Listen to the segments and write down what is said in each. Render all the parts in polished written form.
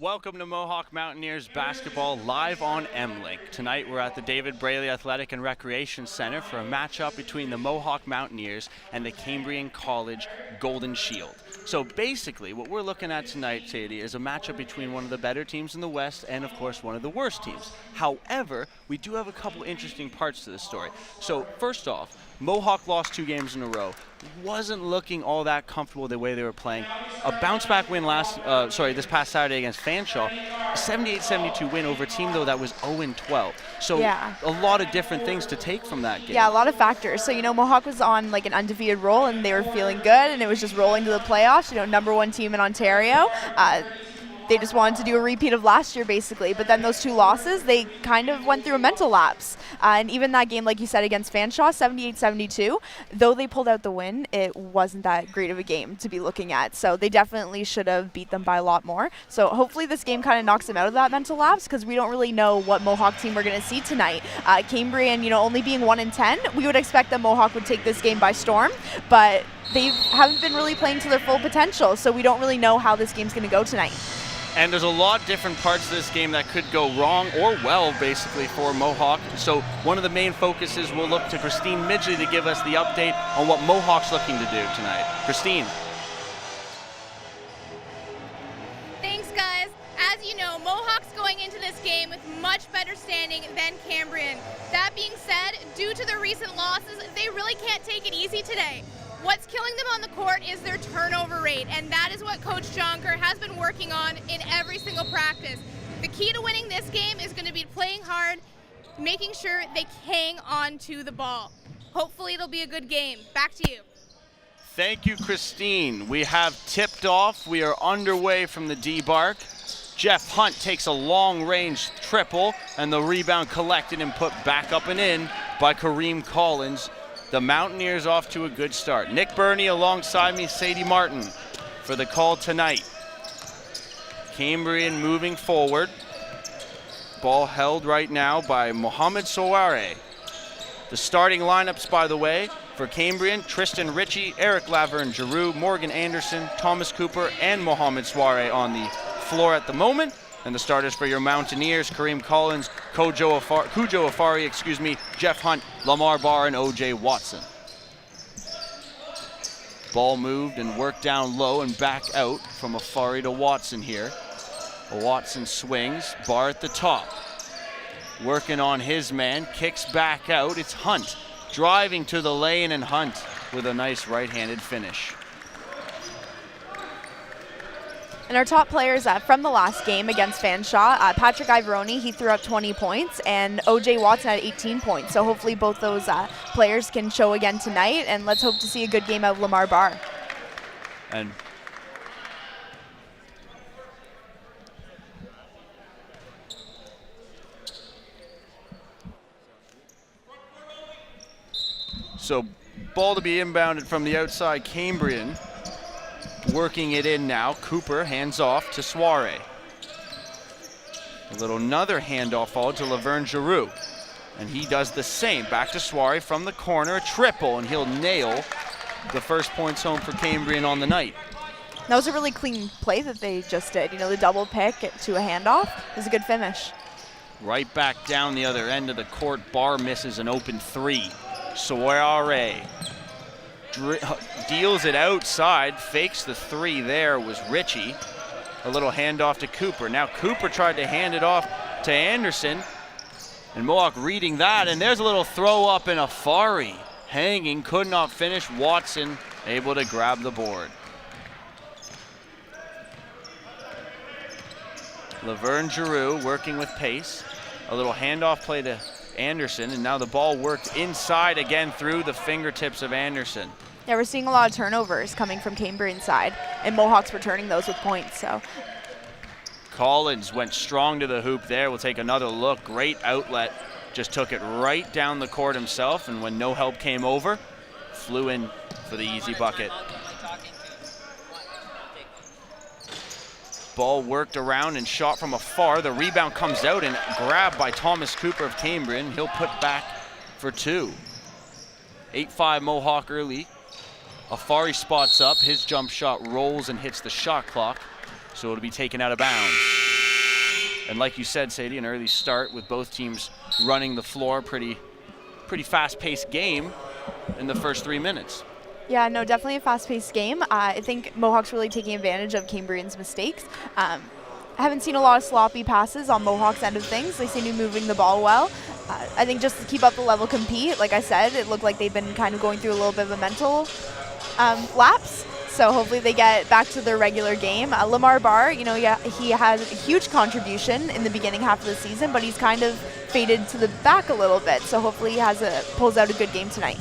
Welcome to Mohawk Mountaineers basketball live on M-Link. Tonight we're at the David Braley Athletic and Recreation Center for a matchup between the Mohawk Mountaineers and the Cambrian College Golden Shield. So basically what we're looking at tonight, Sadie, is a matchup between one of the better teams in the West and of course one of the worst teams. However, we do have a couple interesting parts to this story. So first off, Mohawk lost 2 games in a row. Wasn't looking all that comfortable the way they were playing. A bounce-back win this past Saturday against Fanshawe. 78-72 win over a team, though, that was 0-12. So yeah, a lot of different things to take from that game. Yeah, a lot of factors. So, Mohawk was on like an undefeated roll, and they were feeling good, and it was just rolling to the playoffs. #1 team in Ontario. They just wanted to do a repeat of last year, basically. But then those 2 losses, they kind of went through a mental lapse. And even that game, like you said, against Fanshawe, 78-72, though they pulled out the win, it wasn't that great of a game to be looking at. So they definitely should have beat them by a lot more. So hopefully this game kind of knocks them out of that mental lapse, because we don't really know what Mohawk team we're going to see tonight. Cambrian, only being 1-10, we would expect that Mohawk would take this game by storm. But they haven't been really playing to their full potential, so we don't really know how this game's going to go tonight. And there's a lot of different parts of this game that could go wrong or well, basically, for Mohawk. So one of the main focuses, we'll look to Christine Midgley to give us the update on what Mohawk's looking to do tonight. Christine. Thanks, guys. As you know, Mohawk's going into this game with much better standing than Cambrian. That being said, due to their recent losses, they really can't take it easy today. What's killing them on the court is their turnover rate, and that is what Coach Jonker has been working on in every single practice. The key to winning this game is going to be playing hard, making sure they hang on to the ball. Hopefully it'll be a good game. Back to you. Thank you, Christine. We have tipped off. We are underway from the D-Bark. Jeff Hunt takes a long-range triple, and the rebound collected and put back up and in by Kareem Collins. The Mountaineers off to a good start. Nick Birnie alongside me, Sadie Martin, for the call tonight. Cambrian moving forward. Ball held right now by Mohamed Soare. The starting lineups, by the way, for Cambrian: Tristan Ritchie, Eric Laverne Giroux, Morgan Anderson, Thomas Cooper, and Mohamed Soare on the floor at the moment. And the starters for your Mountaineers: Kareem Collins, Cujo Afari, Jeff Hunt, Lamar Barr, and O.J. Watson. Ball moved and worked down low and back out from Afari to Watson here. Watson swings, Barr at the top. Working on his man, kicks back out. It's Hunt driving to the lane, and Hunt with a nice right-handed finish. And our top players from the last game against Fanshawe, Patrick Ivoroni, he threw up 20 points, and O.J. Watson had 18 points. So hopefully both those players can show again tonight, and let's hope to see a good game out of Lamar Barr. And so ball to be inbounded from the outside, Cambrian. Working it in now, Cooper hands off to Soare. Another handoff followed to Laverne Giroux. And he does the same, back to Soare from the corner, a triple, and he'll nail the first points home for Cambrian on the night. That was a really clean play that they just did. The double pick to a handoff is a good finish. Right back down the other end of the court, Barr misses an open 3. Soare deals it outside, fakes the 3 there, was Ritchie. A little handoff to Cooper. Now Cooper tried to hand it off to Anderson, and Mohawk reading that, and there's a little throw up, and Afari hanging, could not finish. Watson able to grab the board. Laverne Giroux working with pace. A little handoff play to Anderson, and now the ball worked inside again through the fingertips of Anderson. Yeah, we're seeing a lot of turnovers coming from Cambrian's side, and Mohawk's returning those with points. So Collins went strong to the hoop there. We'll take another look. Great outlet. Just took it right down the court himself, and when no help came over, flew in for the easy bucket. Ball worked around and shot from afar. The rebound comes out and grabbed by Thomas Cooper of Cambrian. He'll put back for 2. 8-5 Mohawk early. Afari spots up. His jump shot rolls and hits the shot clock, so it'll be taken out of bounds. And like you said, Sadie, an early start with both teams running the floor, pretty fast-paced game in the first 3 minutes. Yeah, no, definitely a fast-paced game. I think Mohawk's really taking advantage of Cambrian's mistakes. I haven't seen a lot of sloppy passes on Mohawk's end of things. They seem to be moving the ball well. I think just to keep up the level compete, like I said, it looked like they've been kind of going through a little bit of a mental lapse. So hopefully they get back to their regular game. Lamar Barr, you know, yeah, he has a huge contribution in the beginning half of the season, but he's kind of faded to the back a little bit. So hopefully he pulls out a good game tonight.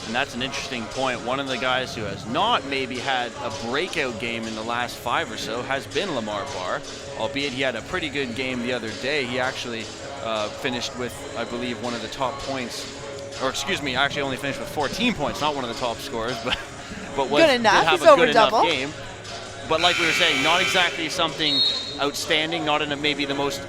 And that's an interesting point. One of the guys who has not maybe had a breakout game in the last 5 or so has been Lamar Barr, albeit he had a pretty good game the other day. He actually finished with, I believe, one of the top points, or excuse me, actually only finished with 14 points, not one of the top scorers, but was, good enough. Did have He's a over good enough double game. But like we were saying, not exactly something outstanding, not in maybe the most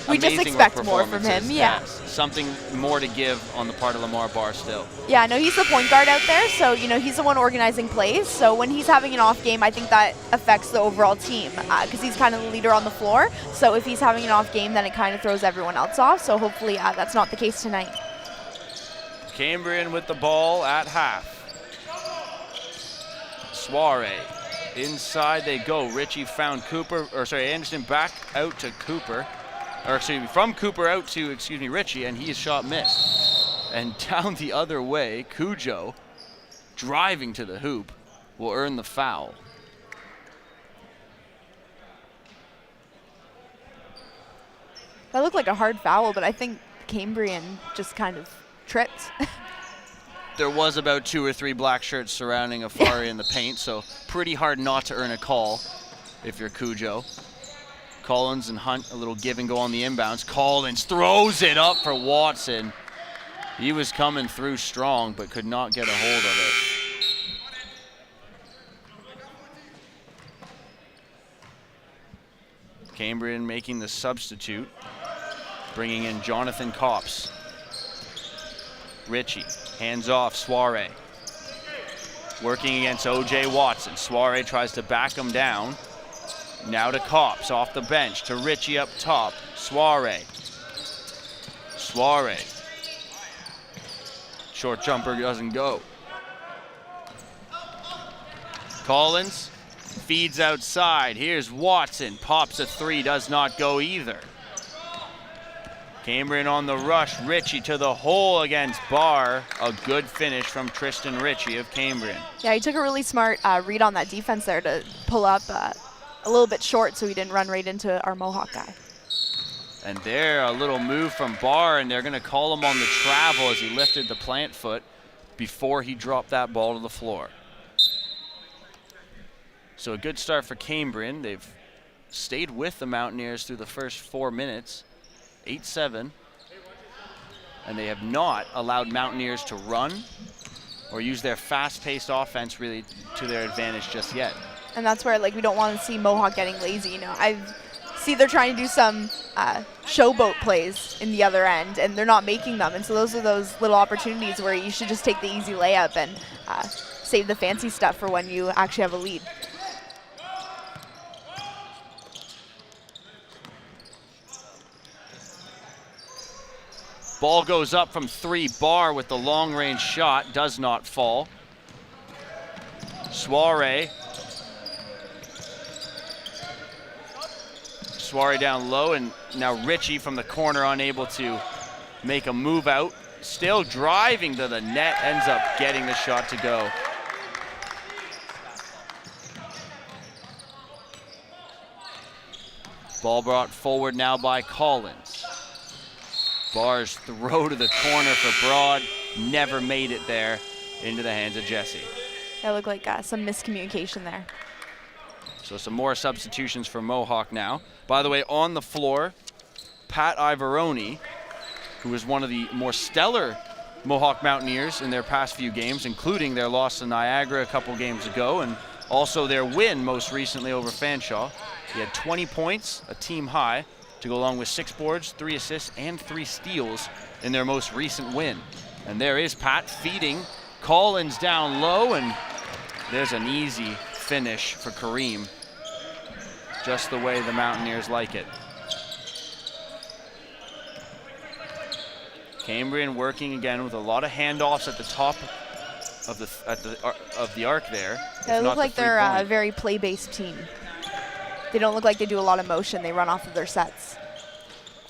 we just expect more from him, yeah. Yes, something more to give on the part of Lamar Barr still. Yeah, no, he's the point guard out there, so, you know, he's the one organizing plays. So when he's having an off game, I think that affects the overall team because he's kind of the leader on the floor. So if he's having an off game, then it kind of throws everyone else off. So hopefully that's not the case tonight. Cambrian with the ball at half. Soiree. Inside they go. Ritchie found Anderson back out to Cooper. Or excuse me, from Cooper out to, Ritchie, and his shot missed. And down the other way, Cujo, driving to the hoop, will earn the foul. That looked like a hard foul, but I think Cambrian just kind of tripped. There was about 2 or 3 black shirts surrounding Afari in the paint, so pretty hard not to earn a call if you're Cujo. Collins and Hunt, a little give and go on the inbounds. Collins throws it up for Watson. He was coming through strong, but could not get a hold of it. Cambrian making the substitute, bringing in Jonathan Copps. Ritchie, hands off, Soiree. Working against O.J. Watson. Soiree tries to back him down. Now to Copps, off the bench, to Ritchie up top. Soiree. Short jumper doesn't go. Collins feeds outside. Here's Watson, pops a 3, does not go either. Cambrian on the rush, Ritchie to the hole against Barr. A good finish from Tristan Ritchie of Cambrian. Yeah, he took a really smart read on that defense there to pull up a little bit short so he didn't run right into our Mohawk guy. And there, a little move from Barr, and they're going to call him on the travel as he lifted the plant foot before he dropped that ball to the floor. So a good start for Cambrian. They've stayed with the Mountaineers through the first 4 minutes, 8-7. And they have not allowed Mountaineers to run or use their fast-paced offense really to their advantage just yet. And that's where, like, we don't want to see Mohawk getting lazy. You know, I see they're trying to do some showboat plays in the other end, and they're not making them. And so those are those little opportunities where you should just take the easy layup and save the fancy stuff for when you actually have a lead. Ball goes up from 3. Barr with the long-range shot, does not fall. Soiree down low, and now Ritchie from the corner unable to make a move out. Still driving to the net, ends up getting the shot to go. Ball brought forward now by Collins. Barr's throw to the corner for Broad, never made it there, into the hands of Jesse. That looked like some miscommunication there. So some more substitutions for Mohawk now. By the way, on the floor, Pat Ivaroni, who is one of the more stellar Mohawk Mountaineers in their past few games, including their loss to Niagara a couple games ago, and also their win most recently over Fanshawe. He had 20 points, a team high, to go along with 6 boards, 3 assists, and 3 steals in their most recent win. And there is Pat feeding Collins down low, and there's an easy finish for Kareem. Just the way the Mountaineers like it. Cambrian working again with a lot of handoffs at the top of the arc there. They look like they're a very play-based team. They don't look like they do a lot of motion. They run off of their sets.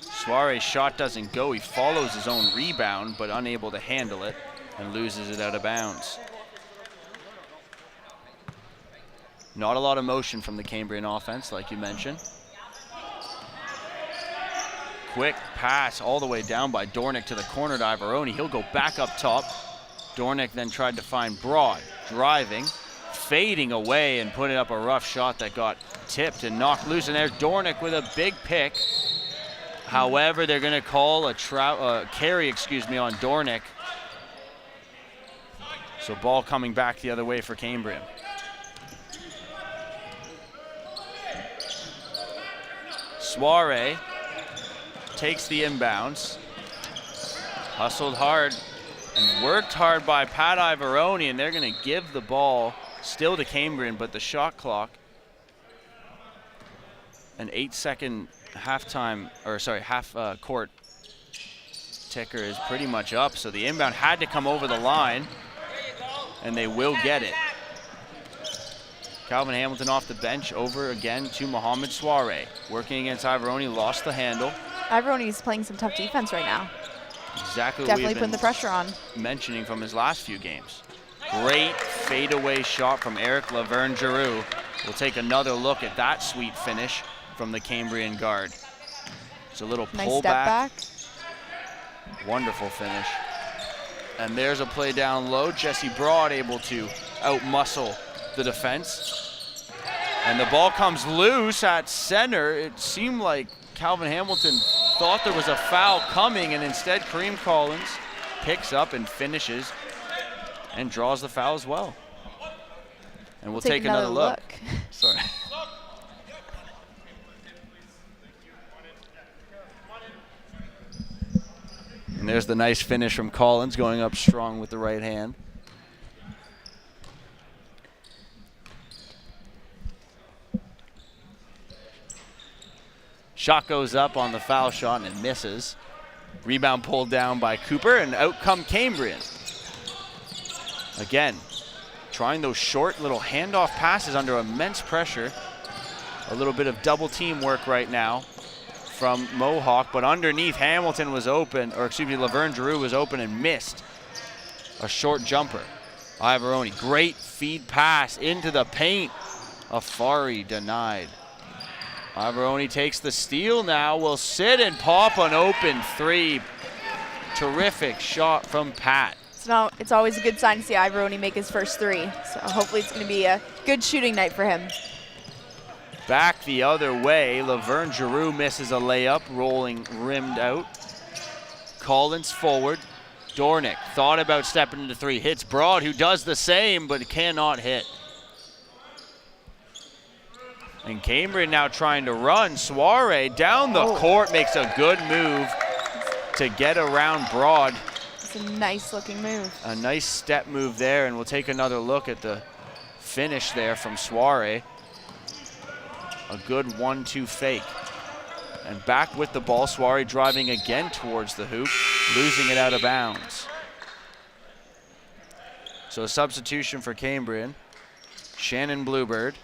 Suarez's shot doesn't go. He follows his own rebound, but unable to handle it and loses it out of bounds. Not a lot of motion from the Cambrian offense, like you mentioned. Quick pass all the way down by Dornick to the corner to Ivaroni. He'll go back up top. Dornick then tried to find Broad, driving, fading away and putting up a rough shot that got tipped and knocked loose. And there's Dornick with a big pick. However, they're going to call a carry, on Dornick. So ball coming back the other way for Cambrian. Suarez takes the inbounds, hustled hard and worked hard by Pat Ivaroni, and they're going to give the ball still to Cambrian, but the shot clock, an 8-second half court ticker is pretty much up, so the inbound had to come over the line, and they will get it. Calvin Hamilton off the bench, over again to Mohamed Suarez. Working against Ivaroni, lost the handle. Ivaroni's playing some tough defense right now. Exactly what Definitely putting the pressure on. Mentioning from his last few games. Great fadeaway shot from Eric Laverne-Giroux. We'll take another look at that sweet finish from the Cambrian guard. It's a little nice pull step back. Wonderful finish. And there's a play down low. Jesse Broad able to outmuscle the defense. And the ball comes loose at center. It seemed like Calvin Hamilton thought there was a foul coming, and instead Kareem Collins picks up and finishes and draws the foul as well. And we'll take another look. Sorry. And there's the nice finish from Collins, going up strong with the right hand. Shot goes up on the foul shot and it misses. Rebound pulled down by Cooper, and out come Cambrian. Again, trying those short little handoff passes under immense pressure. A little bit of double team work right now from Mohawk, but underneath Hamilton was open, or excuse me, Laverne-Giroux was open and missed a short jumper. Ivaroni, great feed pass into the paint. Afari denied. Ivaroni takes the steal now, will sit and pop an open three. Terrific shot from Pat. It's always a good sign to see Ivaroni make his first three, so hopefully it's going to be a good shooting night for him. Back the other way, Laverne-Giroux misses a layup, rolling rimmed out. Collins forward. Dornick thought about stepping into three, hits Broad, who does the same but cannot hit. And Cambrian now trying to run. Suarez down the court, makes a good move to get around Broad. It's a nice looking move. A nice step move there, and we'll take another look at the finish there from Suarez. A good 1-2 fake. And back with the ball, Suarez driving again towards the hoop, losing it out of bounds. So a substitution for Cambrian. Shannon Bluebird,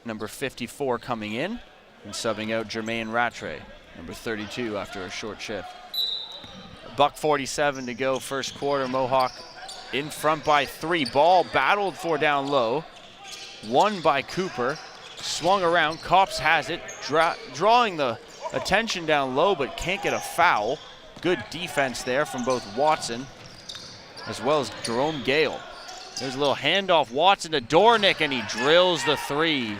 number 54, coming in, and subbing out Jermaine Rattray, number 32, after a short shift. $1:47 to go, first quarter. Mohawk in front by 3. Ball battled for down low. Won by Cooper. Swung around. Kops has it, drawing the attention down low, but can't get a foul. Good defense there from both Watson as well as Jerome Gale. There's a little handoff. Watson to Dornick, and he drills the three.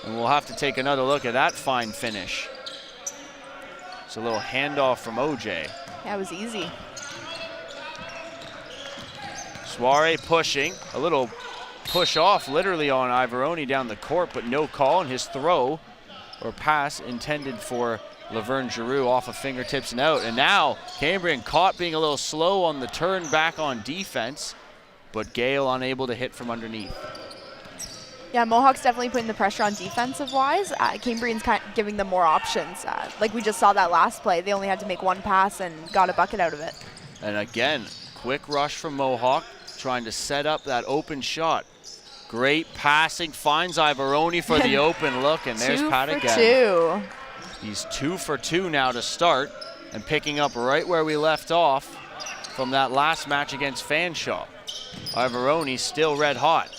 And we'll have to take another look at that fine finish. It's a little handoff from OJ. That was easy. Suarez pushing, a little push off literally on Ivaroni down the court, but no call, and his throw or pass intended for Laverne-Giroux off of fingertips and out. And now Cambrian caught being a little slow on the turn back on defense, but Gale unable to hit from underneath. Yeah, Mohawk's definitely putting the pressure on defensive-wise. Cambrian's kind of giving them more options. Like we just saw that last play, they only had to make one pass and got a bucket out of it. And again, quick rush from Mohawk, trying to set up that open shot. Great passing, finds Ivaroni for the open look, and there's Pat again. 2 for 2. He's 2 for 2 now to start, and picking up right where we left off from that last match against Fanshawe. Ivaroni still red hot.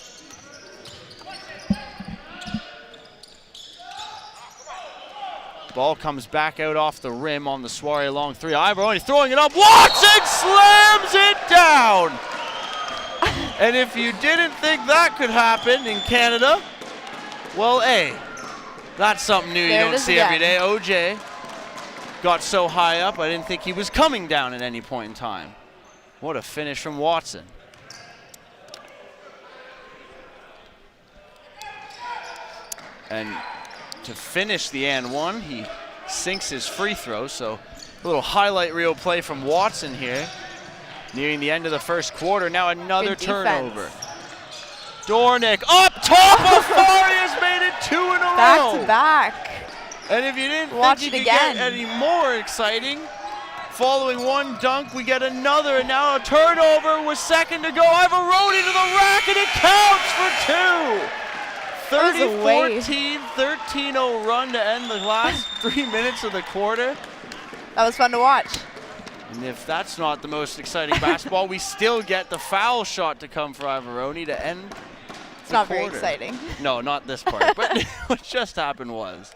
Ball comes back out off the rim on the Soiree long 3. Ivaroni throwing it up. Watson slams it down. And if you didn't think that could happen in Canada, well, hey, that's something new you don't see every day. OJ got so high up, I didn't think he was coming down at any point in time. What a finish from Watson. And to finish the and one, he sinks his free throw. So a little highlight reel play from Watson here. Nearing the end of the first quarter, now another turnover. Dornick up top of Fari has made it 2 in a row. Back to back. And if you didn't think you could get any more exciting, following one dunk, we get another, and now a turnover with second to go. Ivaroni to the rack, and it counts for 2. 30-14, 13-0 run to end the last 3 minutes of the quarter. That was fun to watch. And if that's not the most exciting basketball, we still get the foul shot to come for Ivaroni to end the It's not quarter. very exciting. No, not this part, but what just happened was.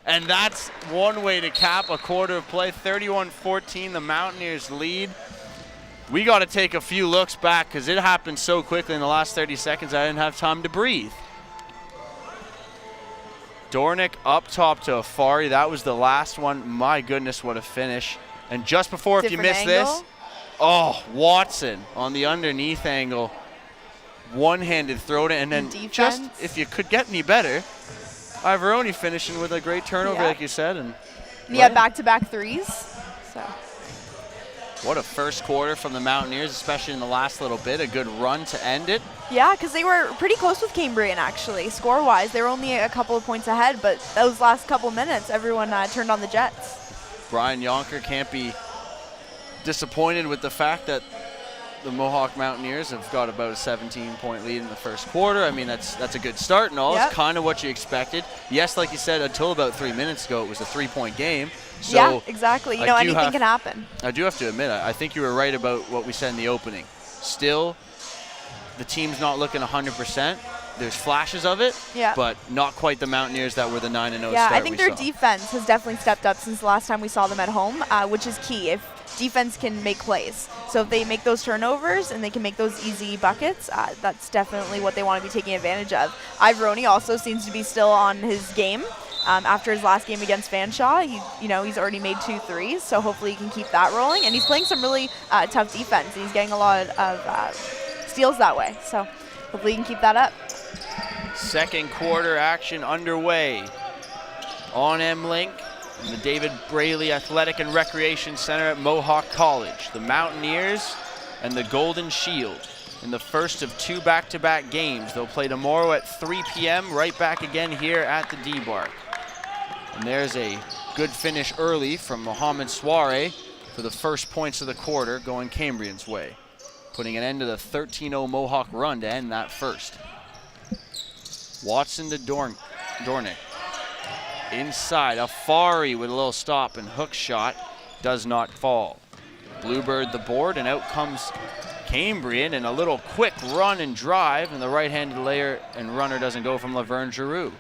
And that's one way to cap a quarter of play. 31-14, the Mountaineers lead. We got to take a few looks back because it happened so quickly in the last 30 seconds I didn't have time to breathe. Dornick up top to Afari. That was the last one. My goodness, what a finish. And just before, if you missed this, oh, Watson on the underneath angle. One-handed throw to, and then just, if you could get any better, Ivaroni finishing with a great turnover, like you said. And yeah, back-to-back threes. So. What a first quarter from the Mountaineers, especially in the last little bit. A good run to end it. Yeah, because they were pretty close with Cambrian, actually. Score-wise, they were only a couple of points ahead, but those last couple minutes, everyone turned on the Jets. Brian Yonker can't be disappointed with the fact that the Mohawk Mountaineers have got about a 17-point lead in the first quarter. I mean, that's a good start and all. It's kind of what you expected. Yes, like you said, until about 3 minutes ago, it was a 3-point game. So yeah, exactly. You know, anything can happen. I do have to admit, I think you were right about what we said in the opening. Still, the team's not looking 100%. There's flashes of it, but not quite the Mountaineers that were the 9-0 start we saw. Yeah, I think their defense has definitely stepped up since the last time we saw them at home, which is key. If defense can make plays. So if they make those turnovers and they can make those easy buckets, that's definitely what they want to be taking advantage of. Ivaroni also seems to be still on his game. After his last game against Fanshawe, he's already made 2 threes, so hopefully he can keep that rolling. And he's playing some really tough defense. He's getting a lot of steals that way, so hopefully he can keep that up. Second quarter action underway on M-Link in the David Braley Athletic and Recreation Center at Mohawk College. The Mountaineers and the Golden Shield in the first of 2 back-to-back games. They'll play tomorrow at 3 p.m. right back again here at the D-Bark. And there's a good finish early from Mohamed Soiree for the first points of the quarter going Cambrian's way, putting an end to the 13-0 Mohawk run to end that first. Watson to Dornick. Inside, Afari with a little stop and hook shot. Does not fall. Bluebird the board, and out comes Cambrian, and a little quick run and drive, and the right-handed layer and runner doesn't go from Laverne Giroux.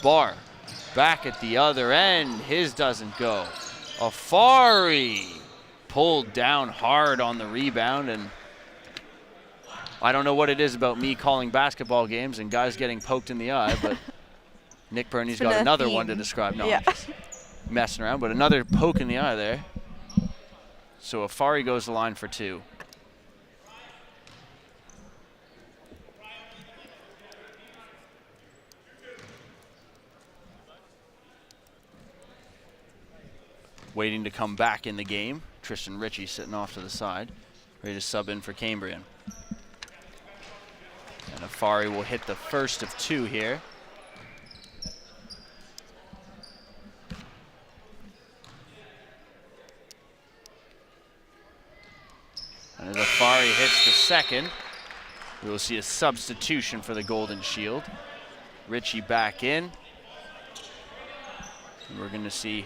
Barr back at the other end. His doesn't go. Afari pulled down hard on the rebound, and I don't know what it is about me calling basketball games and guys getting poked in the eye, but Nick Birnie's got another one to describe. No, I'm just messing around, but another poke in the eye there. So Afari goes the line for 2. Waiting to come back in the game, Tristan Ritchie sitting off to the side, ready to sub in for Cambrian. And Afari will hit the first of 2 here. And as Afari hits the second, we will see a substitution for the Golden Shield. Ritchie back in. And we're going to see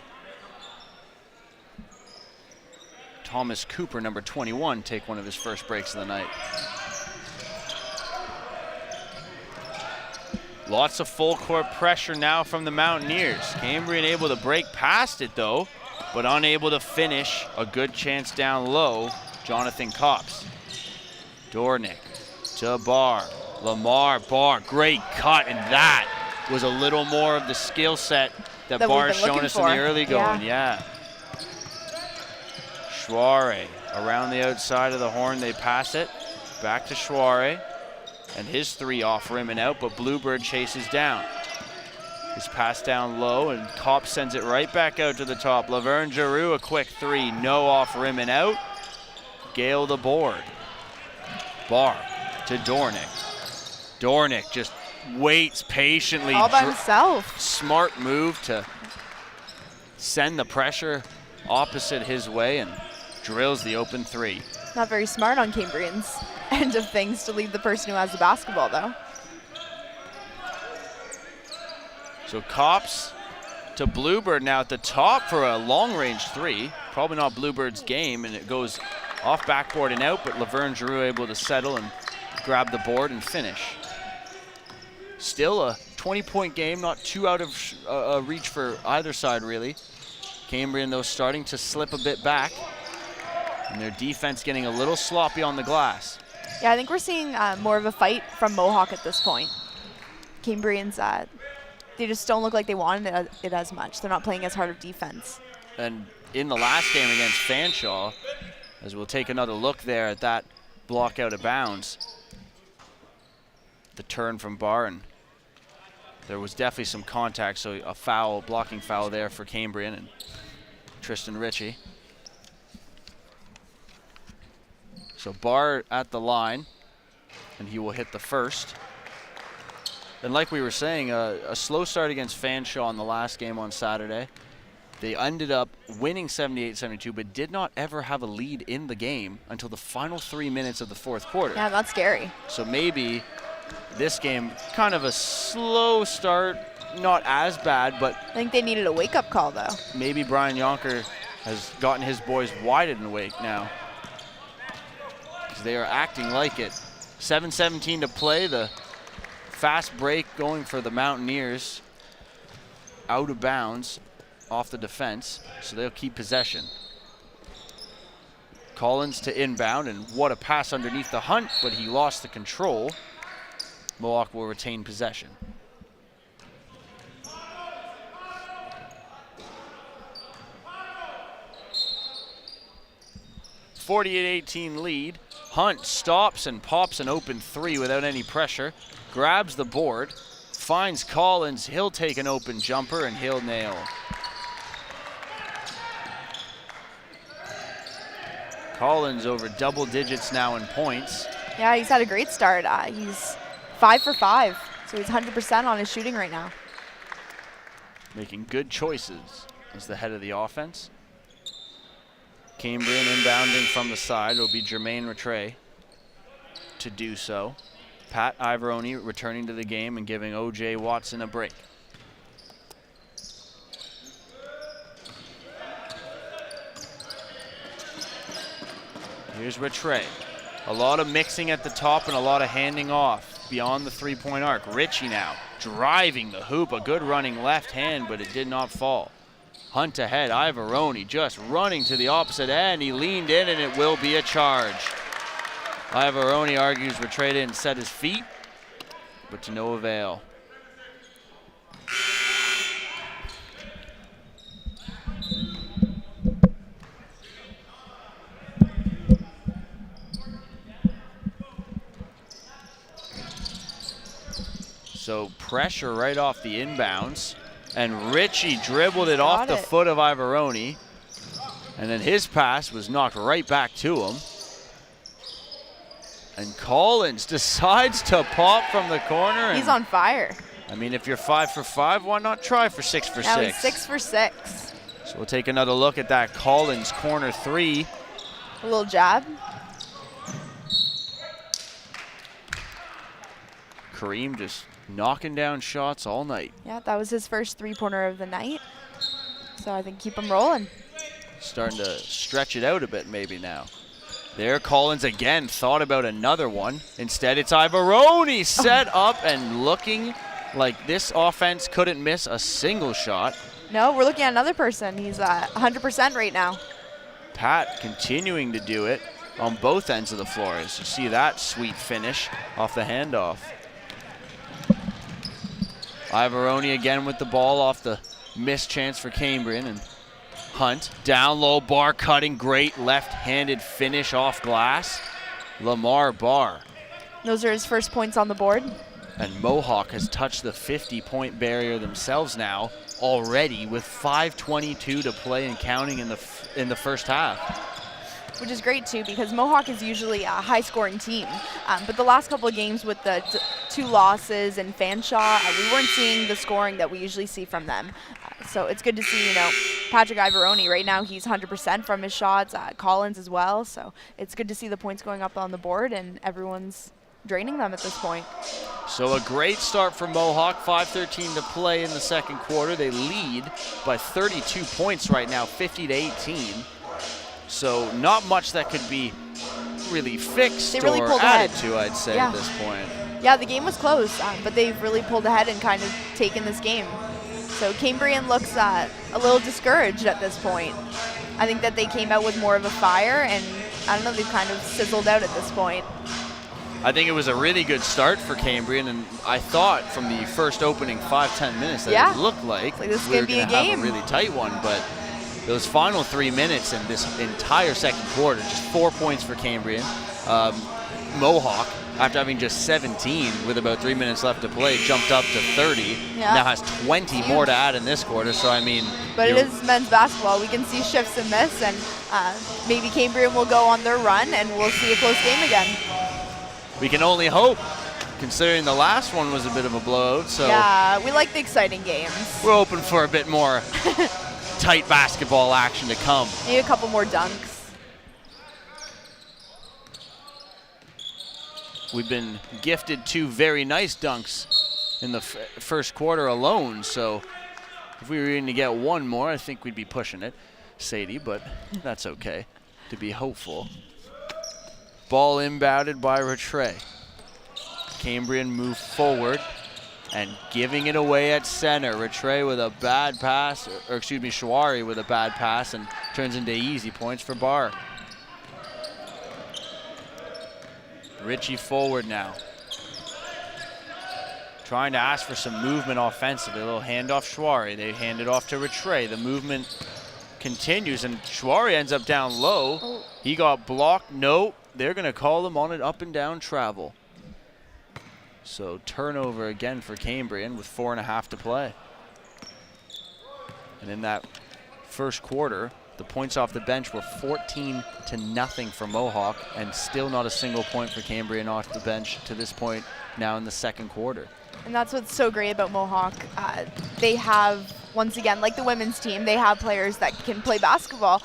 Thomas Cooper, number 21, take one of his first breaks of the night. Lots of full court pressure now from the Mountaineers. Cambrian able to break past it though, but unable to finish. A good chance down low. Jonathan Copps. Dornick to Barr. Lamar, Barr, great cut, and that was a little more of the skill set that Barr has shown us in the early going, yeah. Schwarre around the outside of the horn, they pass it. Back to Schwarre, and his 3 off rim and out, but Bluebird chases down. His pass down low, and Copps sends it right back out to the top. Laverne Giroux, a quick 3, no off rim and out. Gale the board. Barr to Dornick. Dornick just waits patiently. All by himself. Smart move to send the pressure opposite his way and drills the open 3. Not very smart on Cambrian's end of things to leave the person who has the basketball though. So Copps to Bluebird now at the top for a long range 3. Probably not Bluebird's game, and it goes off backboard and out, but Laverne Giroux able to settle and grab the board and finish. Still a 20-point game, not too out of reach for either side really. Cambrian though starting to slip a bit back, and their defense getting a little sloppy on the glass. Yeah, I think we're seeing more of a fight from Mohawk at this point. Cambrian's, they just don't look like they wanted it as much. They're not playing as hard of defense. And in the last game against Fanshawe, as we'll take another look there at that block out of bounds, the turn from Barr, and there was definitely some contact, so a foul, blocking foul there for Cambrian and Tristan Ritchie. So Barr at the line, and he will hit the first. And like we were saying, a slow start against Fanshawe in the last game on Saturday. They ended up winning 78-72, but did not ever have a lead in the game until the final 3 minutes of the 4th quarter. Yeah, that's scary. So maybe this game, kind of a slow start, not as bad, but I think they needed a wake-up call though. maybe Brian Yonker has gotten his boys wide and awake now, because they are acting like it. 7:17 to play. The fast break going for the Mountaineers, out of bounds off the defense, so they'll keep possession. Collins to inbound, and what a pass underneath the Hunt, but he lost the control. Mohawk will retain possession. .48-18 lead. Hunt stops and pops an open 3 without any pressure. Grabs the board, finds Collins. He'll take an open jumper and he'll nail. Collins over double digits now in points. Yeah, he's had a great start. He's 5 for 5, so he's 100% on his shooting right now. Making good choices as the head of the offense. Cambrian inbounding from the side. It'll be Jermaine Rattray to do so. Pat Ivoroni returning to the game and giving O.J. Watson a break. Here's Rattray. A lot of mixing at the top and a lot of handing off beyond the 3-point arc. Ritchie now driving the hoop. A good running left hand, but it did not fall. Hunt ahead. Ivoroni just running to the opposite end. He leaned in, and it will be a charge. Ivoroni argues Rattray didn't set his feet, but to no avail. So pressure right off the inbounds, and Ritchie dribbled it off the foot of Ivoroni, and then his pass was knocked right back to him. And Collins decides to pop from the corner. He's on fire. I mean, if you're 5 for 5, why not try for 6 for 6? Now he's 6 for 6. So we'll take another look at that Collins corner 3. A little jab. Kareem just knocking down shots all night. Yeah, that was his first 3-pointer of the night. So I think keep him rolling. Starting to stretch it out a bit maybe now. There, Collins again thought about another one. Instead, it's Ivaroni set up and looking like this offense couldn't miss a single shot. No, we're looking at another person. He's 100% right now. Pat continuing to do it on both ends of the floor. As you see that sweet finish off the handoff. Ivaroni again with the ball off the missed chance for Cambrian, and Hunt down low, Barr cutting, great left-handed finish off glass. Lamar Barr. Those are his first points on the board. And Mohawk has touched the 50-point barrier themselves now already with 5:22 to play and counting in the first half. Which is great too, because Mohawk is usually a high-scoring team. But the last couple of games with the 2 losses and Fanshawe, we weren't seeing the scoring that we usually see from them. So it's good to see, you know, Patrick Ivaroni right now, he's 100% from his shots, Collins as well. So it's good to see the points going up on the board and everyone's draining them at this point. So a great start for Mohawk, 5:13 to play in the second quarter. They lead by 32 points right now, 50-18. So not much that could be really fixed really or pulled added ahead. to, I'd say, at this point. Yeah, the game was close, but they've really pulled ahead and kind of taken this game. So Cambrian looks a little discouraged at this point. I think that they came out with more of a fire, and I don't know, they've kind of sizzled out at this point. I think it was a really good start for Cambrian, and I thought from the first opening 5-10 minutes that it looked like this we were could be going a to have game. a really tight one, but those final 3 minutes and this entire second quarter, just 4 points for Cambrian. Mohawk, after having just 17 with about 3 minutes left to play, jumped up to 30. Yeah. Now has 20 more to add in this quarter, so I mean. But it is men's basketball. We can see shifts in this, and maybe Cambrian will go on their run, and we'll see a close game again. We can only hope, considering the last one was a bit of a blowout. So yeah, we like the exciting games. We're hoping for a bit more tight basketball action to come. Maybe a couple more dunks. We've been gifted 2 very nice dunks in the first quarter alone, so if we were going to get one more, I think we'd be pushing it, Sadie, but that's okay, to be hopeful. Ball inbounded by Rattray. Cambrian move forward and giving it away at center. Rattray with a bad pass, or excuse me, Shawari with a bad pass, and turns into easy points for Barr. Ritchie forward now. Trying to ask for some movement offensively. A little handoff Shawari. They hand it off to Rattray. The movement continues, and Shawari ends up down low. He got blocked. No, they're going to call him on an up and down travel. So turnover again for Cambrian with 4.5 to play. And in that first quarter, the points off the bench were 14-0 for Mohawk, and still not a single point for Cambrian off the bench to this point now in the second quarter. And that's what's so great about Mohawk. They have, once again, like the women's team, they have players that can play basketball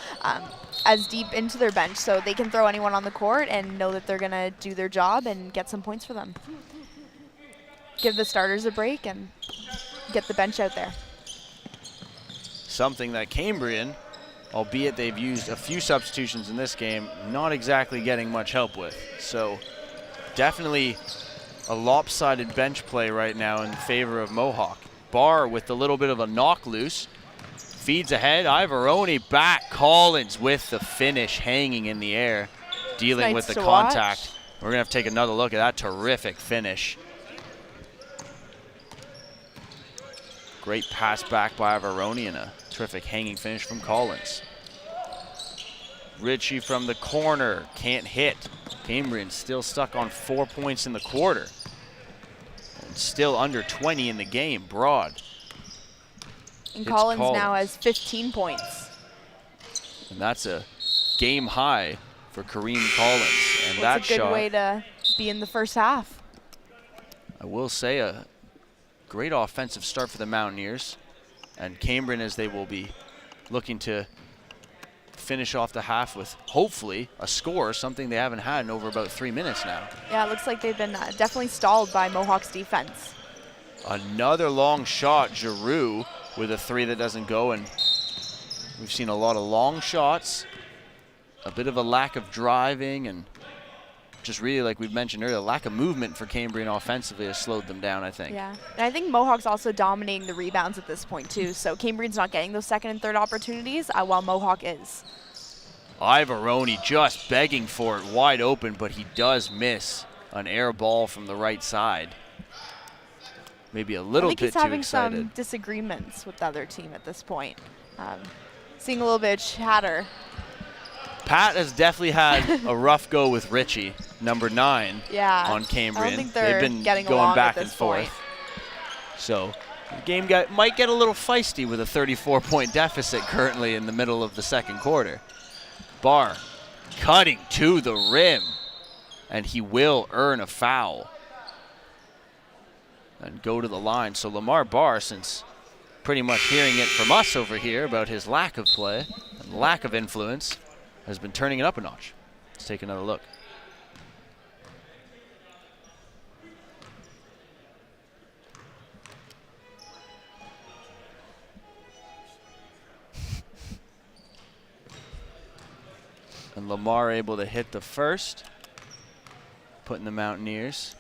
as deep into their bench, so they can throw anyone on the court and know that they're going to do their job and get some points for them. Give the starters a break and get the bench out there. Something that Cambrian, albeit they've used a few substitutions in this game, not exactly getting much help with. So definitely a lopsided bench play right now in favor of Mohawk. Barr with a little bit of a knock loose. Feeds ahead, Ivaroni back. Collins with the finish hanging in the air, dealing with the contact. We're gonna have to take another look at that terrific finish. Great pass back by Ivaroni and a terrific hanging finish from Collins. Ritchie from the corner, can't hit. Cambrian still stuck on 4 points in the quarter. And still under 20 in the game, Broad. And Collins now has 15 points. And that's a game high for Kareem Collins. And that a good shot way to be in the first half. I will say a great offensive start for the Mountaineers, and Cambrian, as they will be looking to finish off the half with hopefully a score, something they haven't had in over about 3 minutes now. Yeah, it looks like they've been definitely stalled by Mohawk's defense. Another long shot, Giroux with a 3 that doesn't go, and we've seen a lot of long shots, a bit of a lack of driving, and just really, like we've mentioned earlier, lack of movement for Cambrian offensively has slowed them down, I think. Yeah, and I think Mohawk's also dominating the rebounds at this point too, so Cambrian's not getting those second and third opportunities while Mohawk is. Ivaroni just begging for it wide open, but he does miss an air ball from the right side. Maybe a little bit too excited. I think he's having some disagreements with the other team at this point. Seeing a little bit of chatter. Pat has definitely had a rough go with Richie, number 9, on Cambrian. I don't think they've been getting going back at and this forth. point. So the game might get a little feisty with a 34-point deficit currently in the middle of the second quarter. Barr cutting to the rim, and he will earn a foul and go to the line. So Lamar Barr, since pretty much hearing it from us over here about his lack of play and lack of influence, has been turning it up a notch. Let's take another look. And Lamar able to hit the first, putting the Mountaineers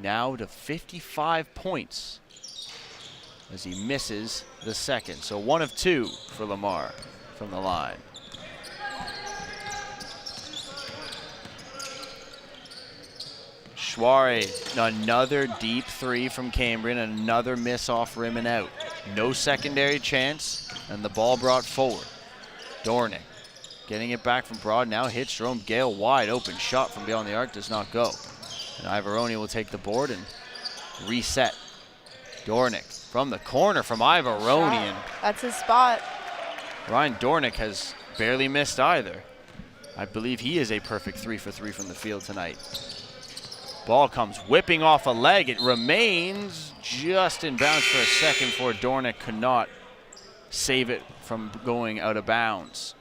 now to 55 points as he misses the second. So 1 of 2 for Lamar from the line. Schware, another deep 3 from Cambrian, another miss off rim and out. No secondary chance, and the ball brought forward. Dornick getting it back from Broad, now hits Jerome Gale wide open. Shot from beyond the arc does not go. And Ivaroni will take the board and reset. Dornick from the corner from Ivaroni. And that's his spot. Ryan Dornick has barely missed either. I believe he is a perfect 3 for 3 from the field tonight. Ball comes whipping off a leg. It remains just in bounds for a second before Dornick could not save it from going out of bounds.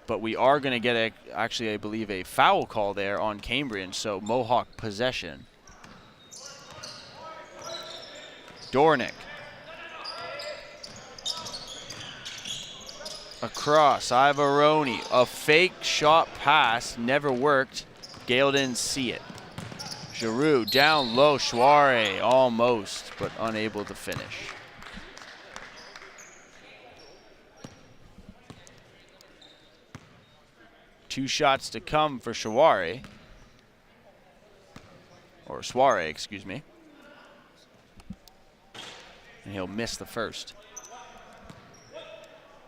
But we are going to get, actually, I believe, a foul call there on Cambrian, so Mohawk possession. Dornick. Across, Ivaroni. A fake shot pass, never worked. Gale didn't see it. Giroux down low, Schware almost, but unable to finish. Two shots to come for Schware. Or Schware, excuse me. And he'll miss the first.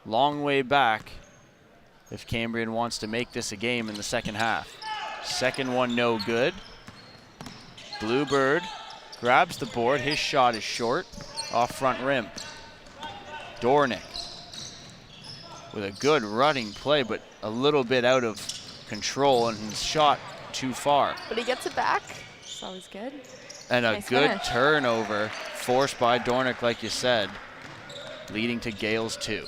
Long way back if Cambrian wants to make this a game in the second half. Second one no good. Bluebird grabs the board. His shot is short off front rim. Dornick with a good running play, but a little bit out of control and shot too far. But he gets it back. It's always good. And a nice good finish. turnover forced by Dornick, like you said, leading to Gale's 2.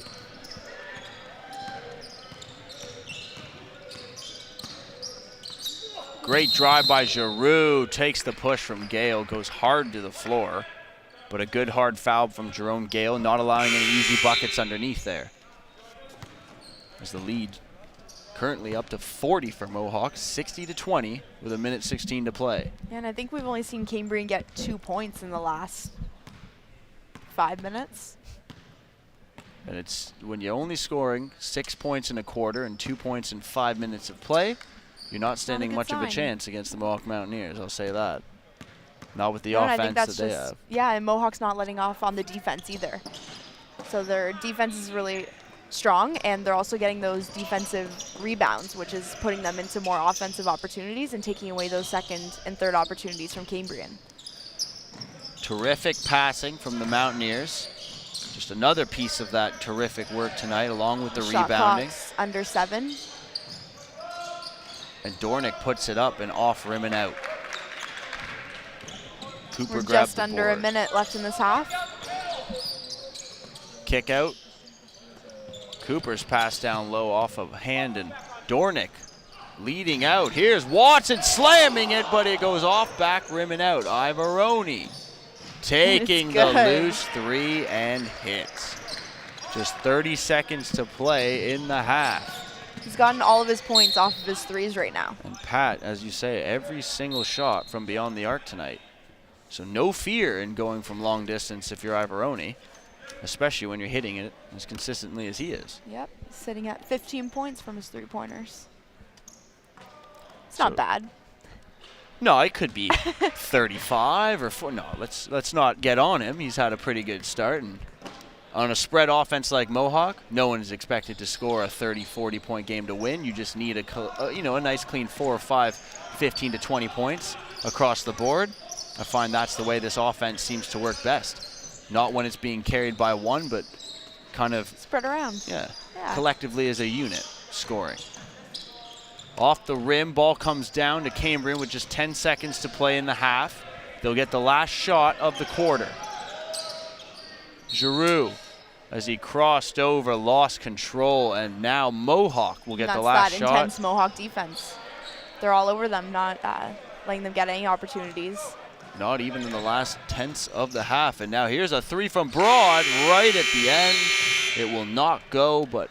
Great drive by Giroux, takes the push from Gale, goes hard to the floor, but a good hard foul from Jerome Gale, not allowing any easy buckets underneath there. As the lead currently up to 40 for Mohawk, 60-20 with 1:16 to play. Yeah, and I think we've only seen Cambrian get 2 points in the last 5 minutes. And it's when you're only scoring 6 points in a quarter and 2 points in 5 minutes of play, you're not standing much of a chance against the Mohawk Mountaineers, I'll say that. Not with the offense that they have. Yeah, and Mohawk's not letting off on the defense either. So their defense is really strong, and they're also getting those defensive rebounds, which is putting them into more offensive opportunities and taking away those second and third opportunities from Cambrian. Terrific passing from the Mountaineers. Just another piece of that terrific work tonight, along with the Shot rebounding. clock's under 7. And Dornick puts it up and off rim and out. Cooper We're grabbed just the under board. a minute left in this half. Kick out. Cooper's pass down low off of hand, and Dornick leading out. Here's Watson slamming it, but it goes off back rim and out. Ivaroni taking the loose three and hits. Just 30 seconds to play in the half. He's gotten all of his points off of his threes right now. And Pat, as you say, every single shot from beyond the arc tonight. So no fear in going from long distance if you're Ivaroni, especially when you're hitting it as consistently as he is. Yep, sitting at 15 points from his three-pointers. It's not bad. No, it could be 35 or 4. No, let's not get on him. He's had a pretty good start, and on a spread offense like Mohawk, no one is expected to score a 30, 40-point game to win. You just need a nice clean 4 or 5, 15 to 20 points across the board. I find that's the way this offense seems to work best. Not when it's being carried by one, but kind of spread around. Yeah. Collectively as a unit scoring. Off the rim, ball comes down to Cambrian with just 10 seconds to play in the half. They'll get the last shot of the quarter. Giroux, as he crossed over, lost control, and now Mohawk will get the last shot. That's that intense Mohawk defense. They're all over them, not letting them get any opportunities. Not even in the last tenths of the half. And now here's a three from Broad right at the end. It will not go, but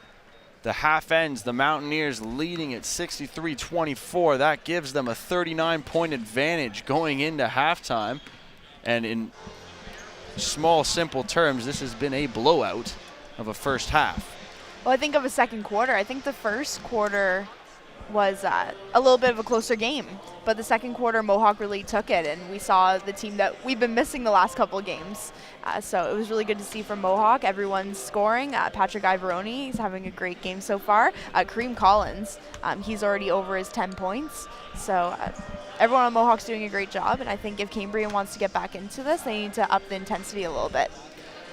the half ends. The Mountaineers leading at 63-24. That gives them a 39-point advantage going into halftime. And in small, simple terms, this has been a blowout of a first half. Well, I think of a second quarter. I think the first quarter was a little bit of a closer game, but the second quarter Mohawk really took it, and we saw the team that we've been missing the last couple of games. So it was really good to see from Mohawk. Everyone's scoring. Patrick Ivaroni, he's having a great game so far. Kareem Collins, he's already over his 10 points. So everyone on Mohawk's doing a great job, and I think if Cambrian wants to get back into this, they need to up the intensity a little bit.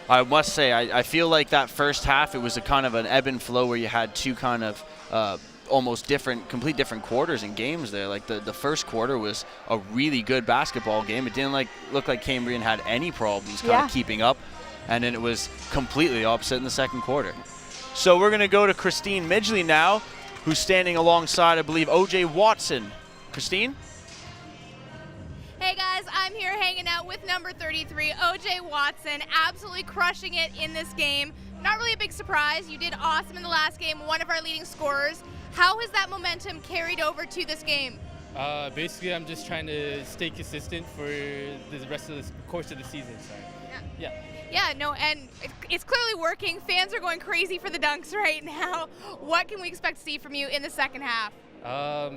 I must say, I feel like that first half, it was a kind of an ebb and flow where you had two kind of almost complete different quarters and games there. Like the first quarter was a really good basketball game. It didn't look like Cambrian had any problems kind of keeping up, and then it was completely opposite in the second quarter. So we're going to go to Christine Midgley now, who's standing alongside, I believe, OJ Watson. Christine? Hey guys, I'm here hanging out with number 33, OJ Watson, absolutely crushing it in this game. Not really a big surprise. You did awesome in the last game, one of our leading scorers. How has that momentum carried over to this game? Basically, I'm just trying to stay consistent for the rest of the course of the season. So. Yeah, no, and it's clearly working. Fans are going crazy for the dunks right now. What can we expect to see from you in the second half?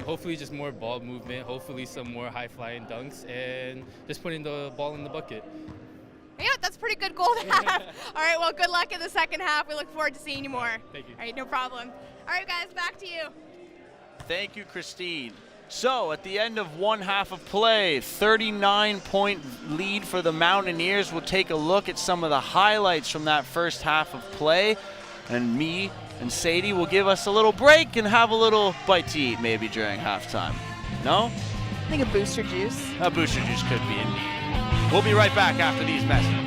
Hopefully just more ball movement, hopefully some more high-flying dunks, and just putting the ball in the bucket. Yeah, that's a pretty good goal to have. All right, well, good luck in the second half. We look forward to seeing you more. Thank you. All right, no problem. All right, guys, back to you. Thank you, Christine. So at the end of one half of play, 39-point lead for the Mountaineers. We'll take a look at some of the highlights from that first half of play. And me and Sadie will give us a little break and have a little bite to eat maybe during halftime. No? I think a booster juice. A booster juice could be indeed. We'll be right back after these messages.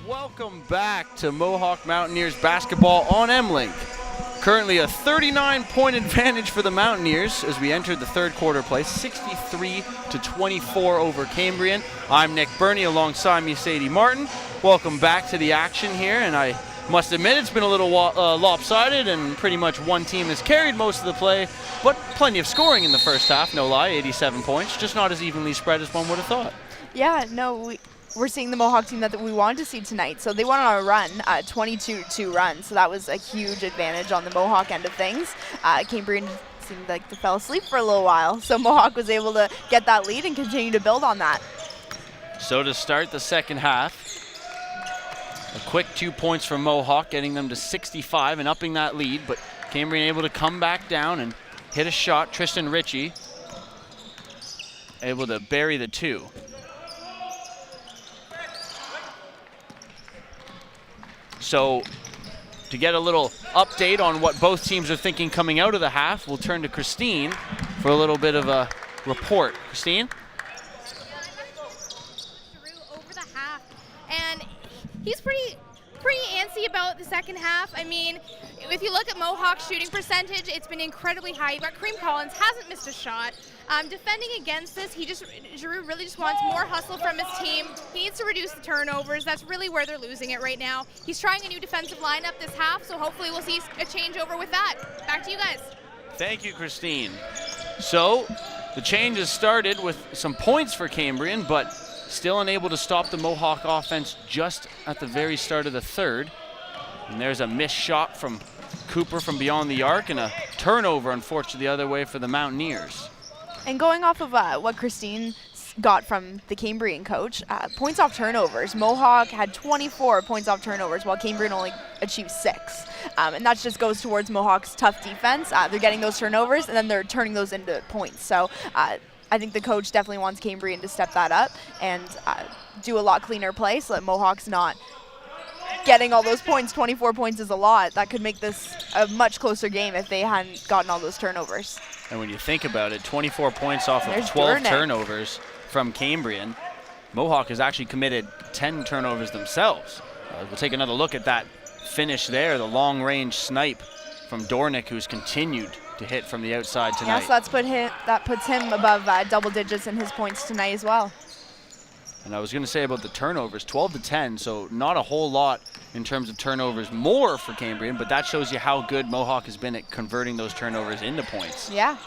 Welcome back to Mohawk Mountaineers basketball on M-Link. Currently a 39-point advantage for the Mountaineers as we entered the third quarter play, 63-24 over Cambrian. I'm Nick Birnie alongside me, Sadie Martin. Welcome back to the action here, and I Must admit it's been a little lopsided, and pretty much one team has carried most of the play, but plenty of scoring in the first half, no lie, 87 points, just not as evenly spread as one would have thought. Yeah, no, we're seeing the Mohawk team that we wanted to see tonight. So they went on a run, 22-2 run, so that was a huge advantage on the Mohawk end of things. Cambrian seemed like they fell asleep for a little while, so Mohawk was able to get that lead and continue to build on that. So to start the second half, a quick 2 points from Mohawk, getting them to 65 and upping that lead, but Cambrian able to come back down and hit a shot. Tristan Ritchie able to bury the 2. So to get a little update on what both teams are thinking coming out of the half, we'll turn to Christine for a little bit of a report. Christine? Over the half, and he's pretty antsy about the second half. I mean, if you look at Mohawk's shooting percentage, it's been incredibly high. You've got Kareem Collins, hasn't missed a shot. Defending against this, Giroux really just wants more hustle from his team. He needs to reduce the turnovers. That's really where they're losing it right now. He's trying a new defensive lineup this half, so hopefully we'll see a changeover with that. Back to you guys. Thank you, Christine. So the change has started with some points for Cambrian, but still unable to stop the Mohawk offense just at the very start of the third. And there's a missed shot from Cooper from beyond the arc, and a turnover, unfortunately, the other way for the Mountaineers. And going off of what Christine got from the Cambrian coach, points off turnovers. Mohawk had 24 points off turnovers, while Cambrian only achieved 6. And that just goes towards Mohawk's tough defense. They're getting those turnovers, and then they're turning those into points. So I think the coach definitely wants Cambrian to step that up and do a lot cleaner play so that Mohawk's not getting all those points. 24 points is a lot. That could make this a much closer game if they hadn't gotten all those turnovers. And when you think about it, 24 points off of 12 turnovers from Cambrian. Mohawk has actually committed 10 turnovers themselves. We'll take another look at that finish there, the long-range snipe from Dornick, who's continued to hit from the outside tonight. Yes, that puts him above double digits in his points tonight as well. And I was going to say about the turnovers, 12 to 10, so not a whole lot in terms of turnovers more for Cambrian, but that shows you how good Mohawk has been at converting those turnovers into points. Yeah.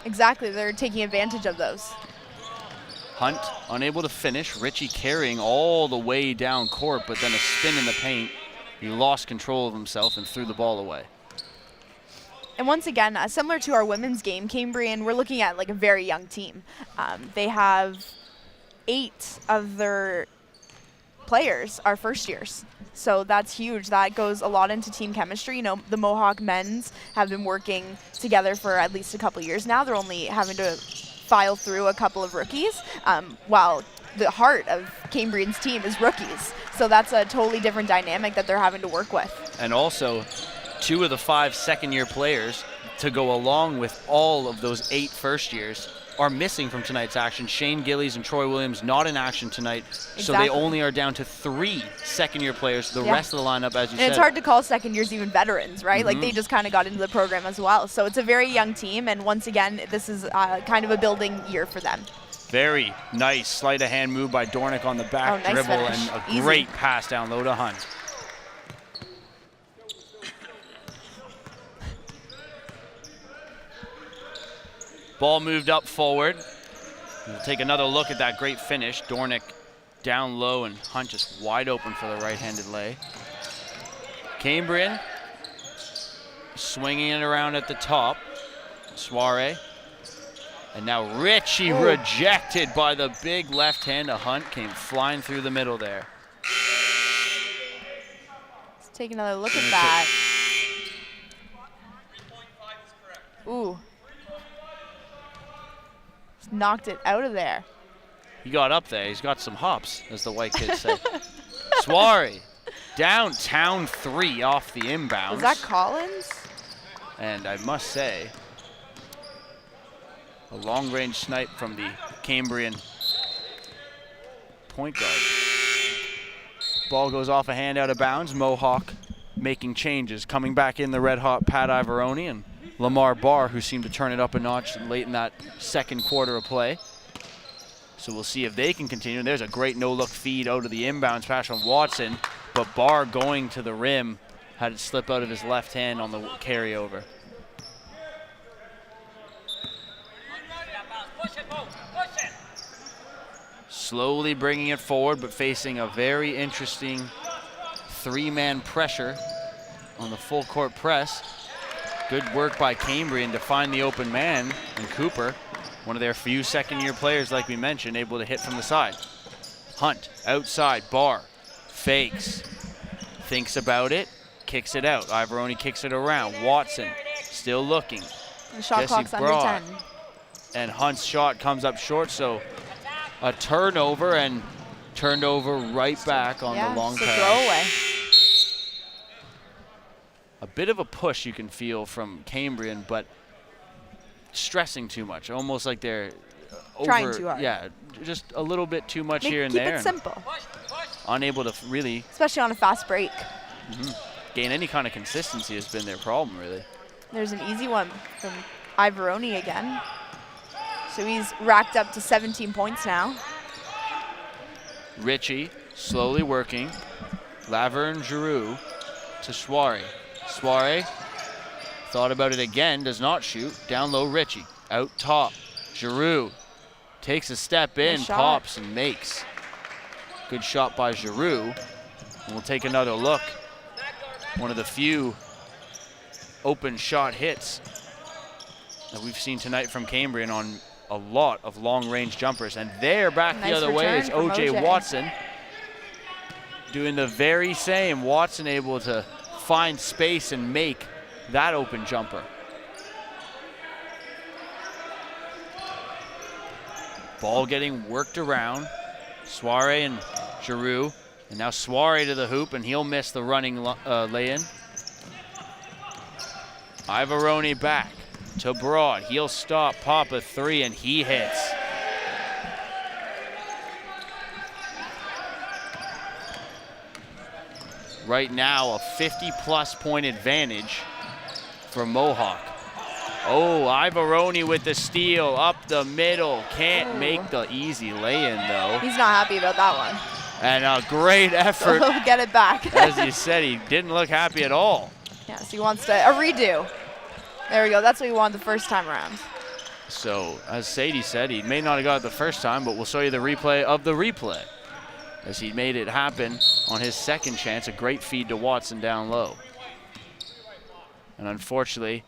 Exactly, they're taking advantage of those. Hunt unable to finish, Ritchie carrying all the way down court, but then a spin in the paint. He lost control of himself and threw the ball away. And once again, similar to our women's game, Cambrian, we're looking at like a very young team. They have 8 of their players are first years. So that's huge. That goes a lot into team chemistry. You know, the Mohawk men's have been working together for at least a couple years now. They're only having to file through a couple of rookies, while the heart of Cambrian's team is rookies. So that's a totally different dynamic that they're having to work with. And also, 2 of the 5 second-year players to go along with all of those 8 first years are missing from tonight's action. Shane Gillies and Troy Williams not in action tonight, exactly. So they only are down to 3 second-year players. The rest of the lineup, as you said. And it's hard to call second years even veterans, right? Like they just kind of got into the program as well. So it's a very young team, and once again, this is kind of a building year for them. Very nice sleight-of-hand move by Dornick on the back nice dribble, finish. and a great pass down low to Hunt. Ball moved up forward. We'll take another look at that great finish. Dornick down low, and Hunt just wide open for the right-handed lay. Cambrian swinging it around at the top. Soiree. And now Ritchie rejected by the big left hand of Hunt. Came flying through the middle there. Let's take another look at that. Ooh. Just knocked it out of there. He got up there. He's got some hops, as the white kids say. Soiree. Downtown 3 off the inbounds. Was that Collins? And I must say, a long-range snipe from the Cambrian point guard. Ball goes off a hand out of bounds. Mohawk making changes. Coming back in the red-hot Pat Ivoroni and Lamar Barr, who seemed to turn it up a notch late in that second quarter of play. So we'll see if they can continue. There's a great no-look feed out of the inbounds pass from Watson. but Barr going to the rim had it slip out of his left hand on the carryover. Slowly bringing it forward, but facing a very interesting three-man pressure on the full court press. Good work by Cambrian to find the open man, and Cooper, one of their few second-year players, like we mentioned, able to hit from the side. Hunt, outside, Barr, fakes, thinks about it, kicks it out. Ivoroni kicks it around. Watson still looking. The shot clock's under 10. And Hunt's shot comes up short, so a turnover, and turned over right back on the long pass. Throwaway. A bit of a push you can feel from Cambrian, but stressing too much, almost like they're trying too hard. Yeah, just a little bit too much here and there. Keep it simple. Unable to really, especially on a fast break, gain any kind of consistency has been their problem, really. There's an easy one from Ivoroni again. So he's racked up to 17 points now. Ritchie slowly working. Laverne Giroux to Soiree. Soiree thought about it again, does not shoot. Down low, Ritchie. Out top, Giroux takes a step in, pops and makes. Good shot by Giroux. And we'll take another look. One of the few open shot hits that we've seen tonight from Cambrian on a lot of long-range jumpers. And there, back the other way, is OJ Watson doing the very same. Watson able to find space and make that open jumper. Ball getting worked around. Soiree and Giroux. And now Soiree to the hoop, and he'll miss the running lay-in. Ivoroni back to Broad. He'll stop, pop a three, and he hits. Right now, a 50-plus point advantage for Mohawk. Oh, Ivoroni with the steal up the middle. Can't make the easy lay-in, though. He's not happy about that one. And a great effort. He'll get it back. As you said, he didn't look happy at all. Yes, he wants a redo. There we go. That's what he wanted the first time around. So, as Sadie said, he may not have got it the first time, but we'll show you the replay of the replay. As he made it happen on his second chance, a great feed to Watson down low. And unfortunately,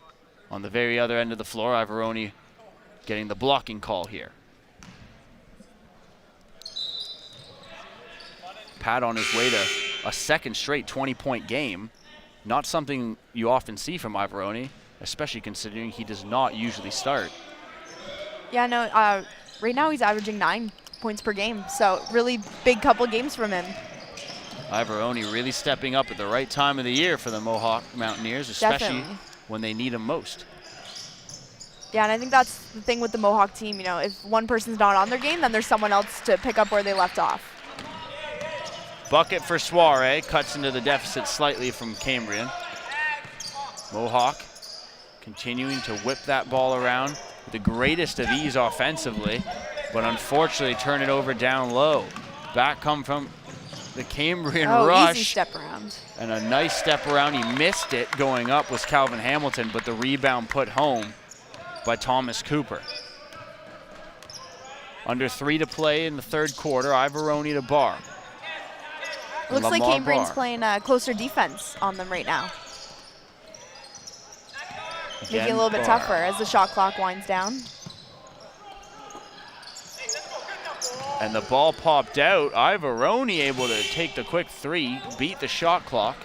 on the very other end of the floor, Ivoroni getting the blocking call here. Pat on his way to a second straight 20-point game. Not something you often see from Ivoroni, especially considering he does not usually start. Yeah, no, right now he's averaging 9 points per game, so really big couple games from him. Ivoroni really stepping up at the right time of the year for the Mohawk Mountaineers, especially when they need him most. Yeah, and I think that's the thing with the Mohawk team. You know, if one person's not on their game, then there's someone else to pick up where they left off. Bucket for Soiree, cuts into the deficit slightly from Cambrian. Mohawk continuing to whip that ball around with the greatest of ease offensively, but unfortunately turn it over down low. Back come from the Cambrian rush. Easy step around. And a nice step around. He missed it going up was Calvin Hamilton, but the rebound put home by Thomas Cooper. Under 3 to play in the third quarter. Ivoroni to Barr. Looks like Cambrian's playing closer defense on them right now. Making it a little bit tougher as the shot clock winds down. And the ball popped out. Ivoroni able to take the quick three, beat the shot clock.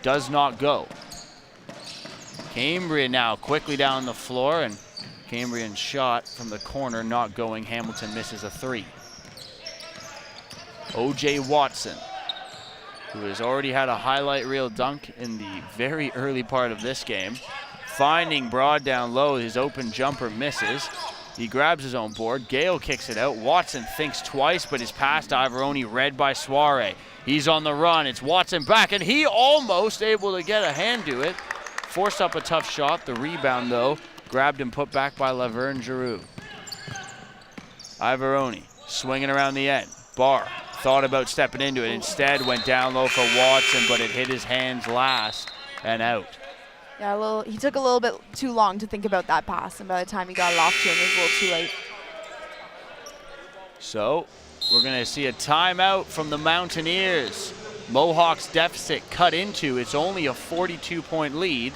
Does not go. Cambrian now quickly down the floor, and Cambrian's shot from the corner not going. Hamilton misses a three. OJ Watson, who has already had a highlight reel dunk in the very early part of this game. Finding Broad down low, his open jumper misses. He grabs his own board. Gale kicks it out. Watson thinks twice, but is past Ivoroni, read by Soiree. He's on the run. It's Watson back, and he almost able to get a hand to it. Forced up a tough shot. The rebound, though, grabbed and put back by Laverne Giroux. Ivoroni swinging around the end. Barr thought about stepping into it. Instead, went down low for Watson, but it hit his hands last and out. Yeah, he took a little bit too long to think about that pass, and by the time he got it off to him, it was a little too late. So we're going to see a timeout from the Mountaineers. Mohawk's deficit cut into. It's only a 42-point lead,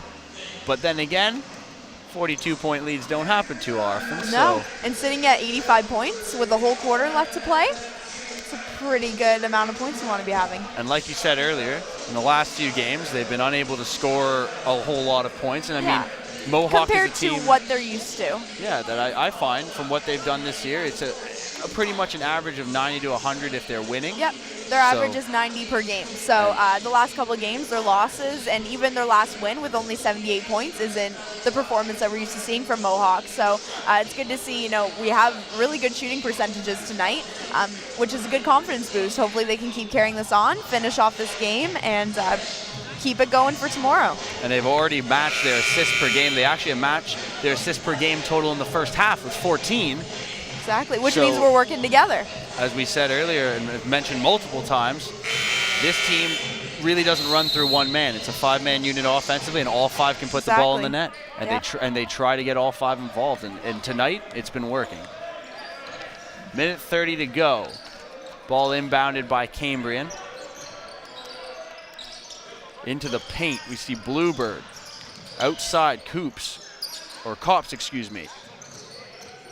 but then again, 42-point leads don't happen too often. No, so. And sitting at 85 points with a whole quarter left to play, it's a pretty good amount of points you want to be having. And like you said earlier, in the last few games, they've been unable to score a whole lot of points. And I mean, Mohawk compared is a team, to what they're used to. Yeah, that I find from what they've done this year, it's a pretty much an average of 90 to 100 if they're winning. Yep, their average is 90 per game. So the last couple of games, their losses, and even their last win with only 78 points isn't the performance that we're used to seeing from Mohawk. So it's good to see, we have really good shooting percentages tonight, which is a good confidence boost. Hopefully they can keep carrying this on, finish off this game, and keep it going for tomorrow. And they've already matched their assists per game. They actually matched their assists per game total in the first half with 14. Exactly, which means we're working together. As we said earlier and have mentioned multiple times, this team really doesn't run through one man. It's a 5-man unit offensively, and all 5 can put the ball in the net. And they try to get all 5 involved. And tonight, it's been working. Minute 30 to go. Ball inbounded by Cambrian. Into the paint, we see Bluebird. Outside, Cops, excuse me.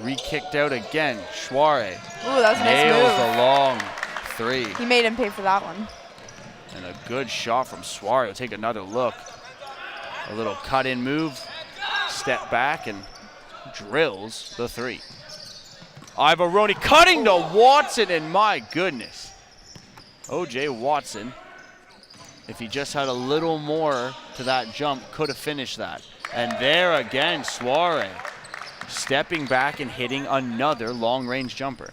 Re-kicked out again. Schware Ooh, that was a nice nails move. a long 3. He made him pay for that one. And a good shot from Schware. He'll take another look. A little cut-in move. Step back and drills the 3. Ivaroni cutting to Watson, and my goodness. O.J. Watson, if he just had a little more to that jump, could have finished that. And there again, Schware stepping back and hitting another long-range jumper.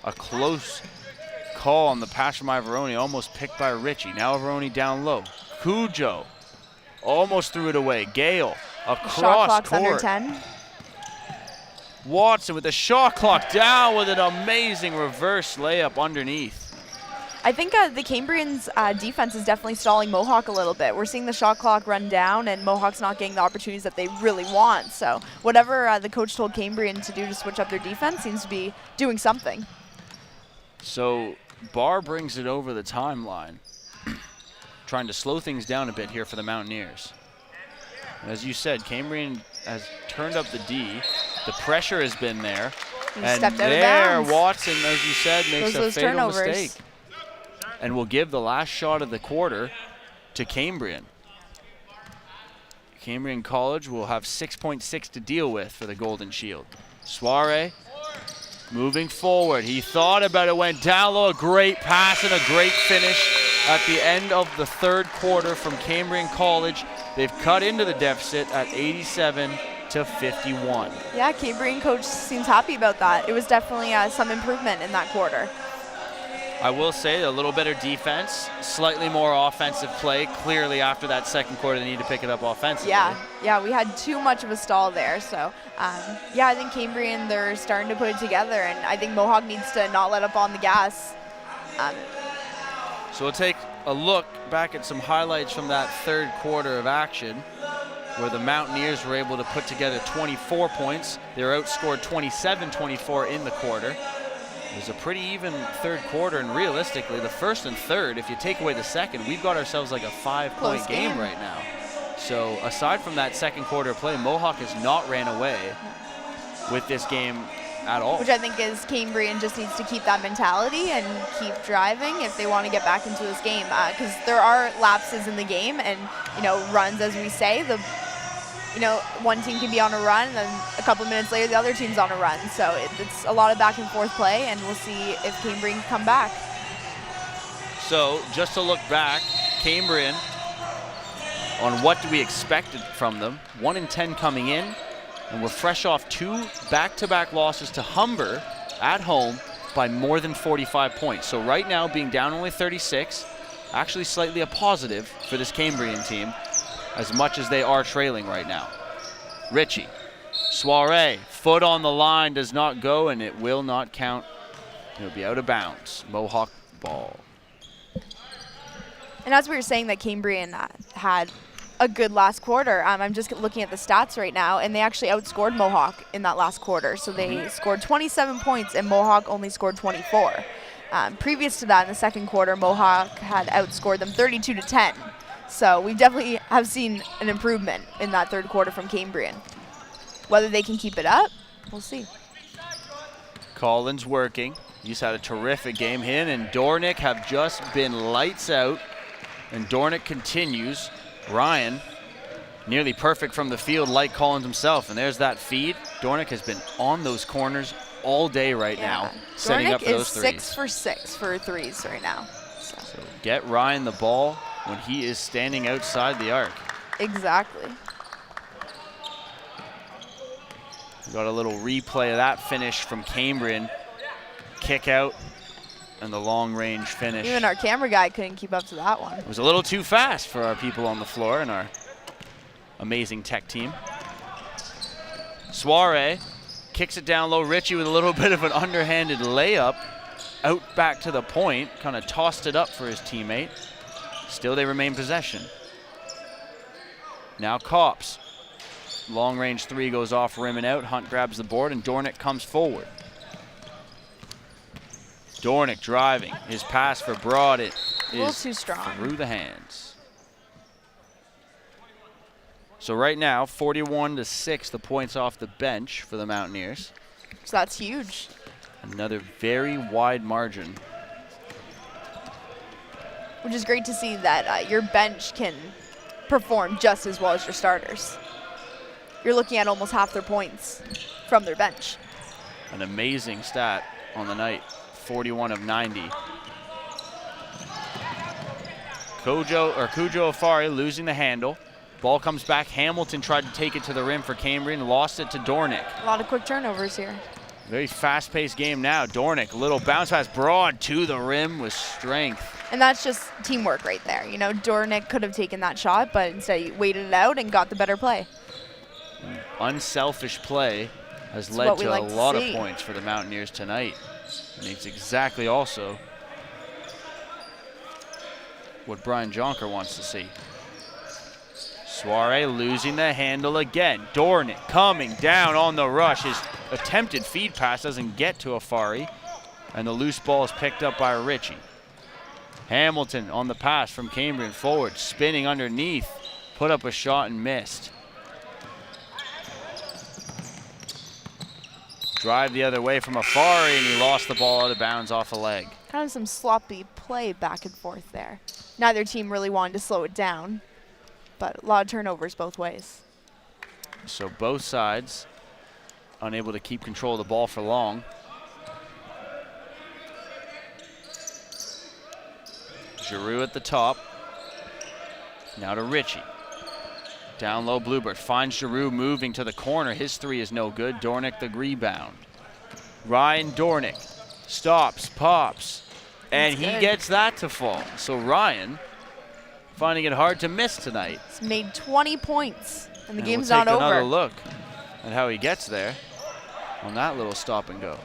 A close call on the pass from Ivaroni, almost picked by Ritchie. Now Ivaroni down low. Cujo almost threw it away. Gale across Shot clock's court. under 10. Watson with the shot clock down with an amazing reverse layup underneath. I think the Cambrians' defense is definitely stalling Mohawk a little bit. We're seeing the shot clock run down, and Mohawk's not getting the opportunities that they really want. So whatever the coach told Cambrian to do to switch up their defense seems to be doing something. So Barr brings it over the timeline, trying to slow things down a bit here for the Mountaineers. And as you said, Cambrian has turned up the D. The pressure has been there. And there, Watson, as you said, makes a fatal turnovers. mistake. And will give the last shot of the quarter to Cambrian. Cambrian College will have 6.6 to deal with for the Golden Shield. Schware moving forward. He thought about it, went down low. A great pass and a great finish at the end of the 3rd quarter from Cambrian College. They've cut into the deficit at 87 to 51. Yeah, Cambrian coach seems happy about that. It was definitely some improvement in that quarter. I will say a little better defense, slightly more offensive play. Clearly after that 2nd quarter, they need to pick it up offensively. Yeah, we had too much of a stall there. So, I think Cambrian, they're starting to put it together, and I think Mohawk needs to not let up on the gas. So we'll take a look back at some highlights from that 3rd quarter of action, where the Mountaineers were able to put together 24 points. They were outscored 27-24 in the quarter. It was a pretty even 3rd quarter, and realistically, the 1st and 3rd, if you take away the 2nd, we've got ourselves like a 5-point game right now. So aside from that 2nd quarter play, Mohawk has not ran away with this game at all. Which I think is Cambrian just needs to keep that mentality and keep driving if they want to get back into this game. Because there are lapses in the game and, runs, as we say. One team can be on a run, and then a couple minutes later, the other team's on a run. So it's a lot of back and forth play, and we'll see if Cambrian can come back. So just to look back, Cambrian, on what do we expect from them? 1-10 coming in, and we're fresh off 2 back-to-back losses to Humber at home by more than 45 points. So right now, being down only 36, actually slightly a positive for this Cambrian team, as much as they are trailing right now. Ritchie, Schware, foot on the line, does not go, and it will not count It'll be out of bounds. Mohawk ball. And as we were saying that Cambrian had a good last quarter, I'm just looking at the stats right now, and they actually outscored Mohawk in that last quarter. So they scored 27 points, and Mohawk only scored 24. Previous to that, in the second quarter, Mohawk had outscored them 32-10. So we definitely have seen an improvement in that third quarter from Cambrian. Whether they can keep it up, we'll see. Collins working. He's had a terrific game. Him and Dornick have just been lights out, and Dornick continues. Ryan, nearly perfect from the field like Collins himself, and there's that feed. Dornick has been on those corners all day right now, setting Dornick up for those threes. is 6 for 6 for threes right now. So get Ryan the ball when he is standing outside the arc. Exactly. We got a little replay of that finish from Cambrian. Kick out and the long range finish. Even our camera guy couldn't keep up to that one. It was a little too fast for our people on the floor and our amazing tech team. Soiree kicks it down low. Richie with a little bit of an underhanded layup. Out back to the point, kind of tossed it up for his teammate. Still they remain possession. Now Kops. Long range three goes off rim and out. Hunt grabs the board and Dornick comes forward. Dornick driving. His pass for Broad. It A little is too strong. through the hands. So right now, 41-6, the points off the bench for the Mountaineers. So that's huge. Another very wide margin. Which is great to see that your bench can perform just as well as your starters. You're looking at almost half their points from their bench. An amazing stat on the night. 41 of 90. Cujo Afari losing the handle. Ball comes back. Hamilton tried to take it to the rim for Cambrian, lost it to Dornick. A lot of quick turnovers here. Very fast-paced game now. Dornick, little bounce pass, Broad to the rim with strength. And that's just teamwork right there. You know, Dornick could have taken that shot, but instead he waited it out and got the better play. Unselfish play has That's led what we to like a to lot see. of points for the Mountaineers tonight. And it's exactly also what Brian Jonker wants to see. Soiree losing the handle again. Dornick coming down on the rush. His attempted feed pass doesn't get to Afari, and the loose ball is picked up by Richie. Hamilton on the pass from Cambrian forward, spinning underneath, put up a shot and missed. Drive the other way from Afari, and he lost the ball out of bounds off a leg. Kind of some sloppy play back and forth there. Neither team really wanted to slow it down, but a lot of turnovers both ways. So both sides unable to keep control of the ball for long. Giroux at the top. Now to Richie. Down low, Bluebird finds Giroux moving to the corner. His three is no good. Dornick the rebound. Ryan Dornick stops, pops, and he gets that to fall. So Ryan finding it hard to miss tonight. He's made 20 points, and the game's we'll not take over. another look at how he gets there on that little stop and go.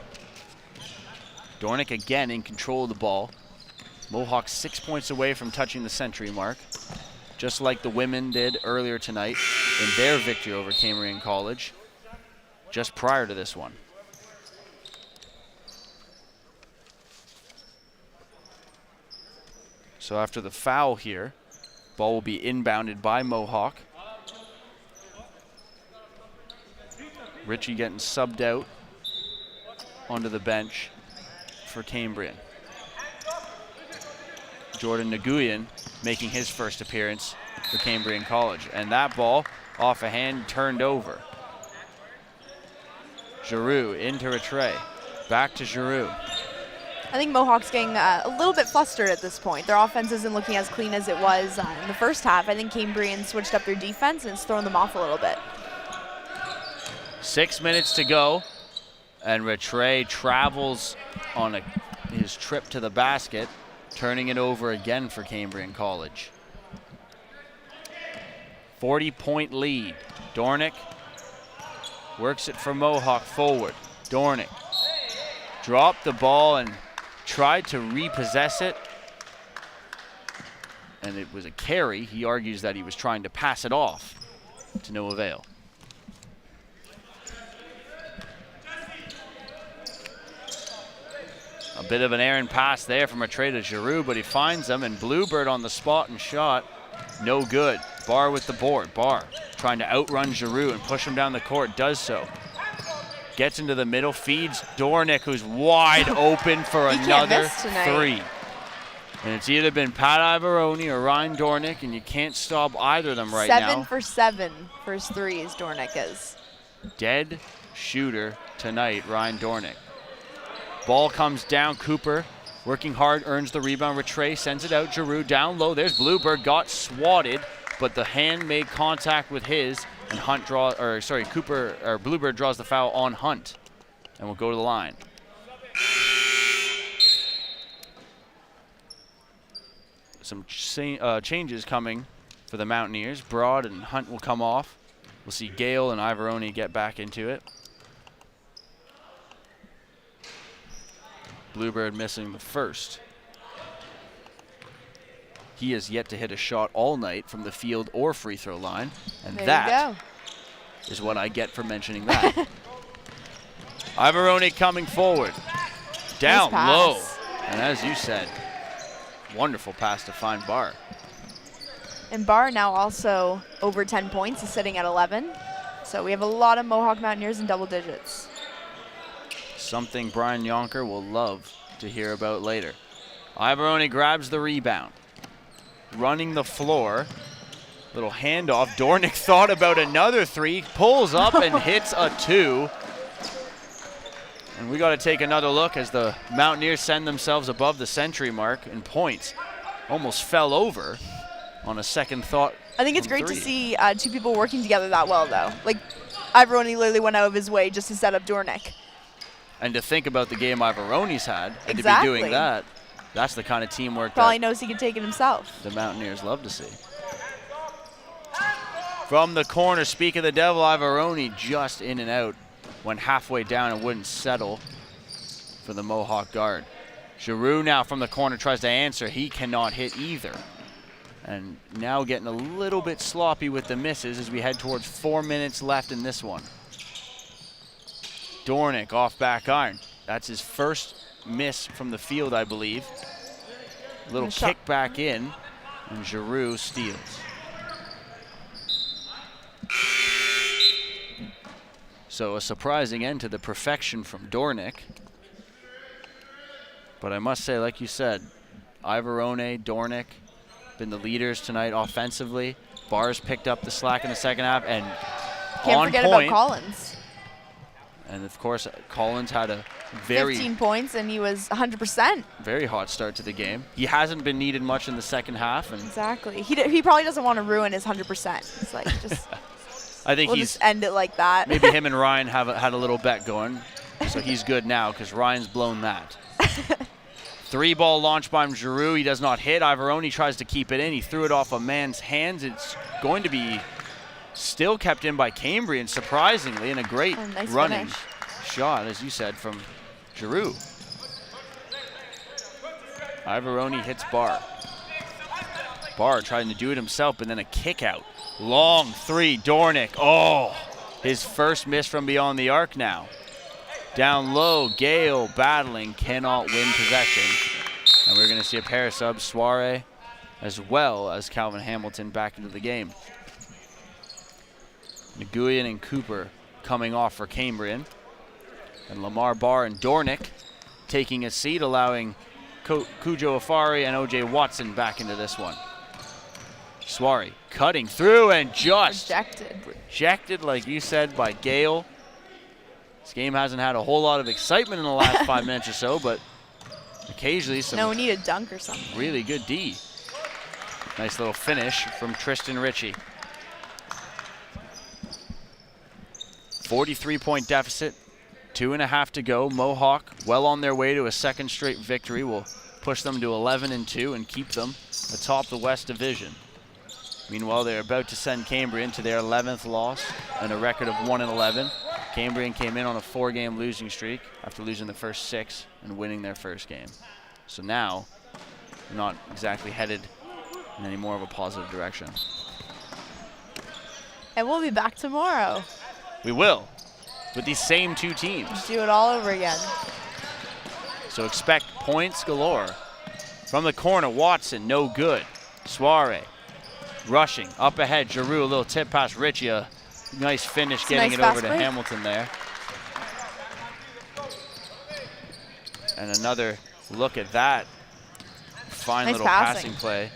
Dornick again in control of the ball. Mohawk 6 points away from touching the century mark, just like the women did earlier tonight in their victory over Cambrian College, just prior to this one. So after the foul here, ball will be inbounded by Mohawk. Richie getting subbed out onto the bench for Cambrian. Jordan Nguyen making his first appearance for Cambrian College. And that ball off a hand turned over. Giroux into Rattray. Back to Giroux. I think Mohawk's getting a little bit flustered at this point. Their offense isn't looking as clean as it was in the first half. I think Cambrian switched up their defense and it's thrown them off a little bit. 6 minutes to go. And Rattray travels on his trip to the basket, turning it over again for Cambrian College. 40-point lead. Dornick works it for Mohawk forward. Dornick dropped the ball and tried to repossess it. And it was a carry. He argues that he was trying to pass it off to no avail. A bit of an errant pass there from a tray to Giroux, but he finds them, and Bluebird on the spot and shot. No good. Barr with the board. Barr trying to outrun Giroux and push him down the court. Does so. Gets into the middle, feeds Dornick, who's wide open for another three. And it's either been Pat Ivaroni or Ryan Dornick, and you can't stop either of them right now. 7 for 7 for his threes, Dornick is. Dead shooter tonight, Ryan Dornick. Ball comes down, Cooper working hard, earns the rebound, Rattray sends it out, Giroux down low, there's Bluebird, got swatted, but the hand made contact with his, and Bluebird draws the foul on Hunt, and will go to the line. Some changes coming for the Mountaineers. Broad and Hunt will come off. We'll see Gale and Ivaroni get back into it. Bluebird missing the first. He has yet to hit a shot all night from the field or free throw line. And that is what I get for mentioning that. Ivaroni coming forward. Down low. And as you said, wonderful pass to find Barr. And Barr now also over 10 points. He's sitting at 11. So we have a lot of Mohawk Mountaineers in double digits. Something Brian Yonker will love to hear about later. Ivaroni grabs the rebound. Running the floor. Little handoff. Dornick thought about another three. Pulls up and hits a two. And we got to take another look as the Mountaineers send themselves above the century mark in points. Almost fell over on a second thought. I think it's great to see two people working together that well, though. Like, Ivaroni literally went out of his way just to set up Dornick. And to think about the game Ivaroni's had, and to be doing that, that's the kind of teamwork probably knows he can take it himself. The Mountaineers love to see. From the corner, speak of the devil, Ivaroni just in and out. Went halfway down and wouldn't settle for the Mohawk guard. Giroux now from the corner tries to answer. He cannot hit either. And now getting a little bit sloppy with the misses as we head towards 4 minutes left in this one. Dornick off back iron. That's his first miss from the field, I believe. Little kick back in, and Giroux steals. So a surprising end to the perfection from Dornick. But I must say, like you said, Ivaroni, Dornick, been the leaders tonight offensively. Barr's picked up the slack in the second half, and can't forget about Collins. And of course, Collins had a very 15 points, and he was 100%. Very hot start to the game. He hasn't been needed much in the second half. And exactly. He probably doesn't want to ruin his 100%. It's like just. I think we'll just end it like that. Maybe him and Ryan had a little bet going, so he's good now because Ryan's blown that. 3-ball launch by Giroux. He does not hit. Ivaroni tries to keep it in. He threw it off a man's hands. It's going to be still kept in by Cambrian, surprisingly, and a great running shot, as you said, from Giroux. Ivaroni hits Barr. Barr trying to do it himself, but then a kick out. Long three, Dornick. Oh, his first miss from beyond the arc now. Down low, Gale battling, cannot win possession. And we're going to see a pair of subs, Soiree, as well as Calvin Hamilton back into the game. Nguyen and Cooper coming off for Cambrian. And Lamar Barr and Dornick taking a seat, allowing Cujo Afari and O.J. Watson back into this one. Soiree cutting through and just rejected, like you said, by Gale. This game hasn't had a whole lot of excitement in the last 5 minutes or so, but occasionally some. No, we need a dunk or something. Really good D. Nice little finish from Tristan Ritchie. 43-point deficit, 2.5 to go. Mohawk well on their way to a second straight victory. Will push them to 11-2 and keep them atop the West Division. Meanwhile, they're about to send Cambrian to their 11th loss and a record of 1-11. Cambrian came in on a 4-game losing streak after losing the first 6 and winning their first game. So now, they're not exactly headed in any more of a positive direction. And we'll be back tomorrow. We will, with these same 2 teams. Do it all over again. So expect points galore. From the corner, Watson, no good. Soiree rushing up ahead. Giroux, a little tip past Richie. A nice finish, It's getting nice it over to fast break. Hamilton there. And another look at that. Fine Nice little passing. play.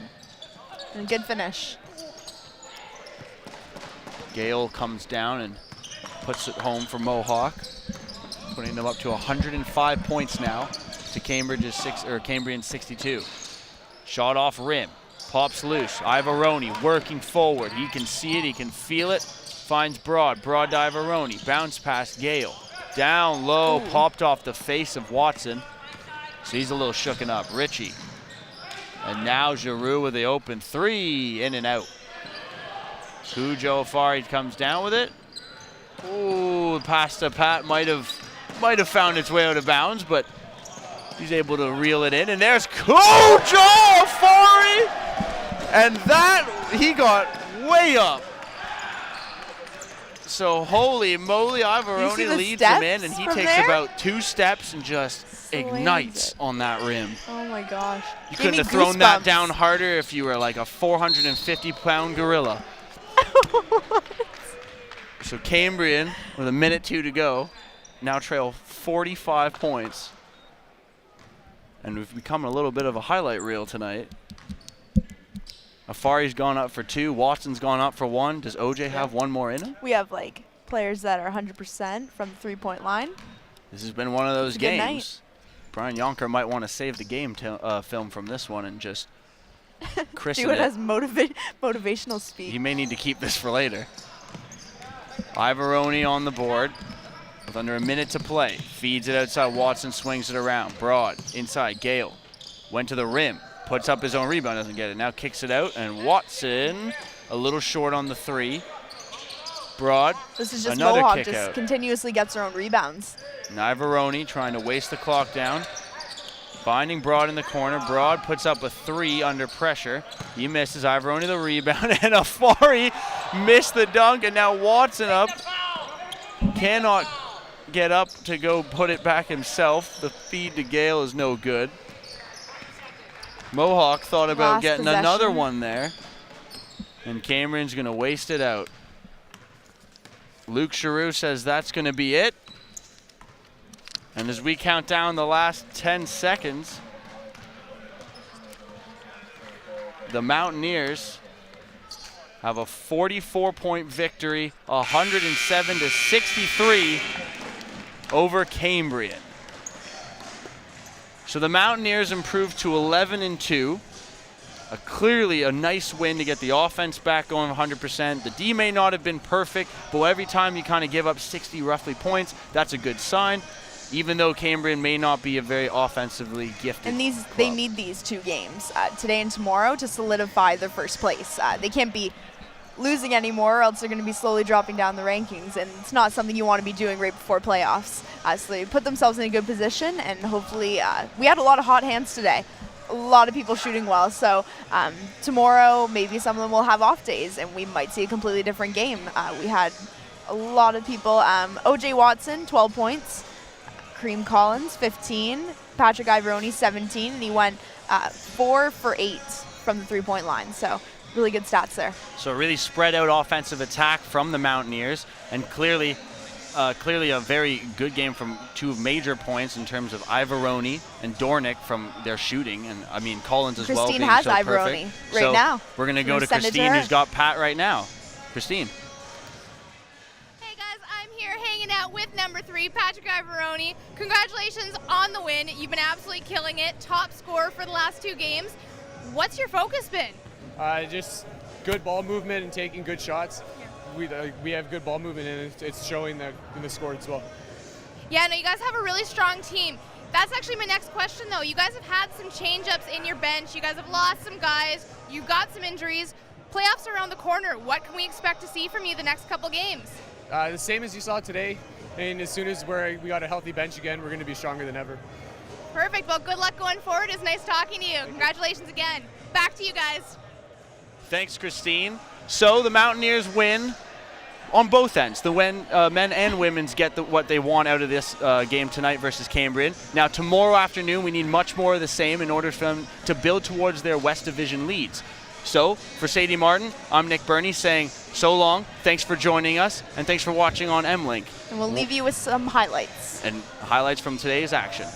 And good finish. Gale comes down and puts it home for Mohawk, putting them up to 105 points now to Cambrian's 62. Shot off rim, pops loose. Ivaroni working forward. He can see it, he can feel it. Finds Broad to Ivaroni. Bounce past Gale. Down low, popped off the face of Watson. So he's a little shooken up. Richie. And now Giroux with the open 3, in and out. Cujo Afari comes down with it. Ooh, pass to Pat might have found its way out of bounds, but he's able to reel it in. And there's Cujo Afari! And that, he got way up. So holy moly, Ivaroni leads him in, and he takes about 2 steps and just ignites on that rim. Oh my gosh. You couldn't have thrown that down harder if you were like a 450-pound gorilla. So Cambrian, with a minute 2 to go, now trail 45 points. And we've become a little bit of a highlight reel tonight. Afari's gone up for 2. Watson's gone up for 1. Does OJ have 1 more in him? We have like players that are 100% from the 3-point line. This has been one of those It's a good games. night. Brian Yonker might want to save the game film from this one and just christen Do it it. as motivational speak. He may need to keep this for later. Ivaroni on the board with under a minute to play. Feeds it outside. Watson swings it around. Broad inside. Gale went to the rim. Puts up his own rebound. Doesn't get it. Now kicks it out. And Watson a little short on the 3. Broad. This is just another Mohawk kick just out. continuously gets their own rebounds. And Ivaroni trying to waste the clock down. Finding Broad in the corner. Broad puts up a 3 under pressure. He misses. Ivaroni the rebound. And Afari missed the dunk. And now Watson up. Cannot get up to go put it back himself. The feed to Gale is no good. Mohawk thought about Last getting possession. another one there. And Cameron's going to waste it out. Luke Giroux says that's going to be it. And as we count down the last 10 seconds, the Mountaineers have a 44-point victory, 107-63 over Cambrian. So the Mountaineers improved to 11-2. Clearly a nice win to get the offense back going 100%. The D may not have been perfect, but every time you kind of give up 60 roughly points, that's a good sign, even though Cambrian may not be a very offensively gifted And club. they need these 2 games, today and tomorrow, to solidify their first place. They can't be losing anymore, or else they're going to be slowly dropping down the rankings, and it's not something you want to be doing right before playoffs. So they put themselves in a good position, and hopefully we had a lot of hot hands today. A lot of people shooting well, so tomorrow maybe some of them will have off days, and we might see a completely different game. We had a lot of people. OJ Watson, 12 points. Kareem Collins, 15. Patrick Ivaroni, 17. And he went 4 for 8 from the 3-point line. So really good stats there. So really spread out offensive attack from the Mountaineers, and clearly a very good game from 2 major points in terms of Ivaroni and Dornick from their shooting, and I mean Collins as well. Christine being has so Ivaroni perfect. right So now. We're going to go We're to gonna send it to Christine, her. who's got Pat right now. Christine. Hey guys, I'm here hanging out with number 3, Patrick Ivaroni. Congratulations on the win. You've been absolutely killing it. Top scorer for the last 2 games. What's your focus been? Just good ball movement and taking good shots. We have good ball movement, and it's showing that in the score as well. Yeah, no, you guys have a really strong team. That's actually my next question, though. You guys have had some change-ups in your bench. You guys have lost some guys. You got some injuries. Playoffs are around the corner. What can we expect to see from you the next couple games? The same as you saw today. And as soon as we got a healthy bench again, we're going to be stronger than ever. Perfect. Well, good luck going forward. It's nice talking to you. Congratulations again. Back to you guys. Thanks, Christine. So the Mountaineers win on both ends. The men and women's get what they want out of this game tonight versus Cambrian. Now, tomorrow afternoon, we need much more of the same in order for them to build towards their West Division leads. So, for Sadie Martin, I'm Nick Birnie saying so long, thanks for joining us, and thanks for watching on MLink. And we'll leave you with some highlights. And highlights from today's action.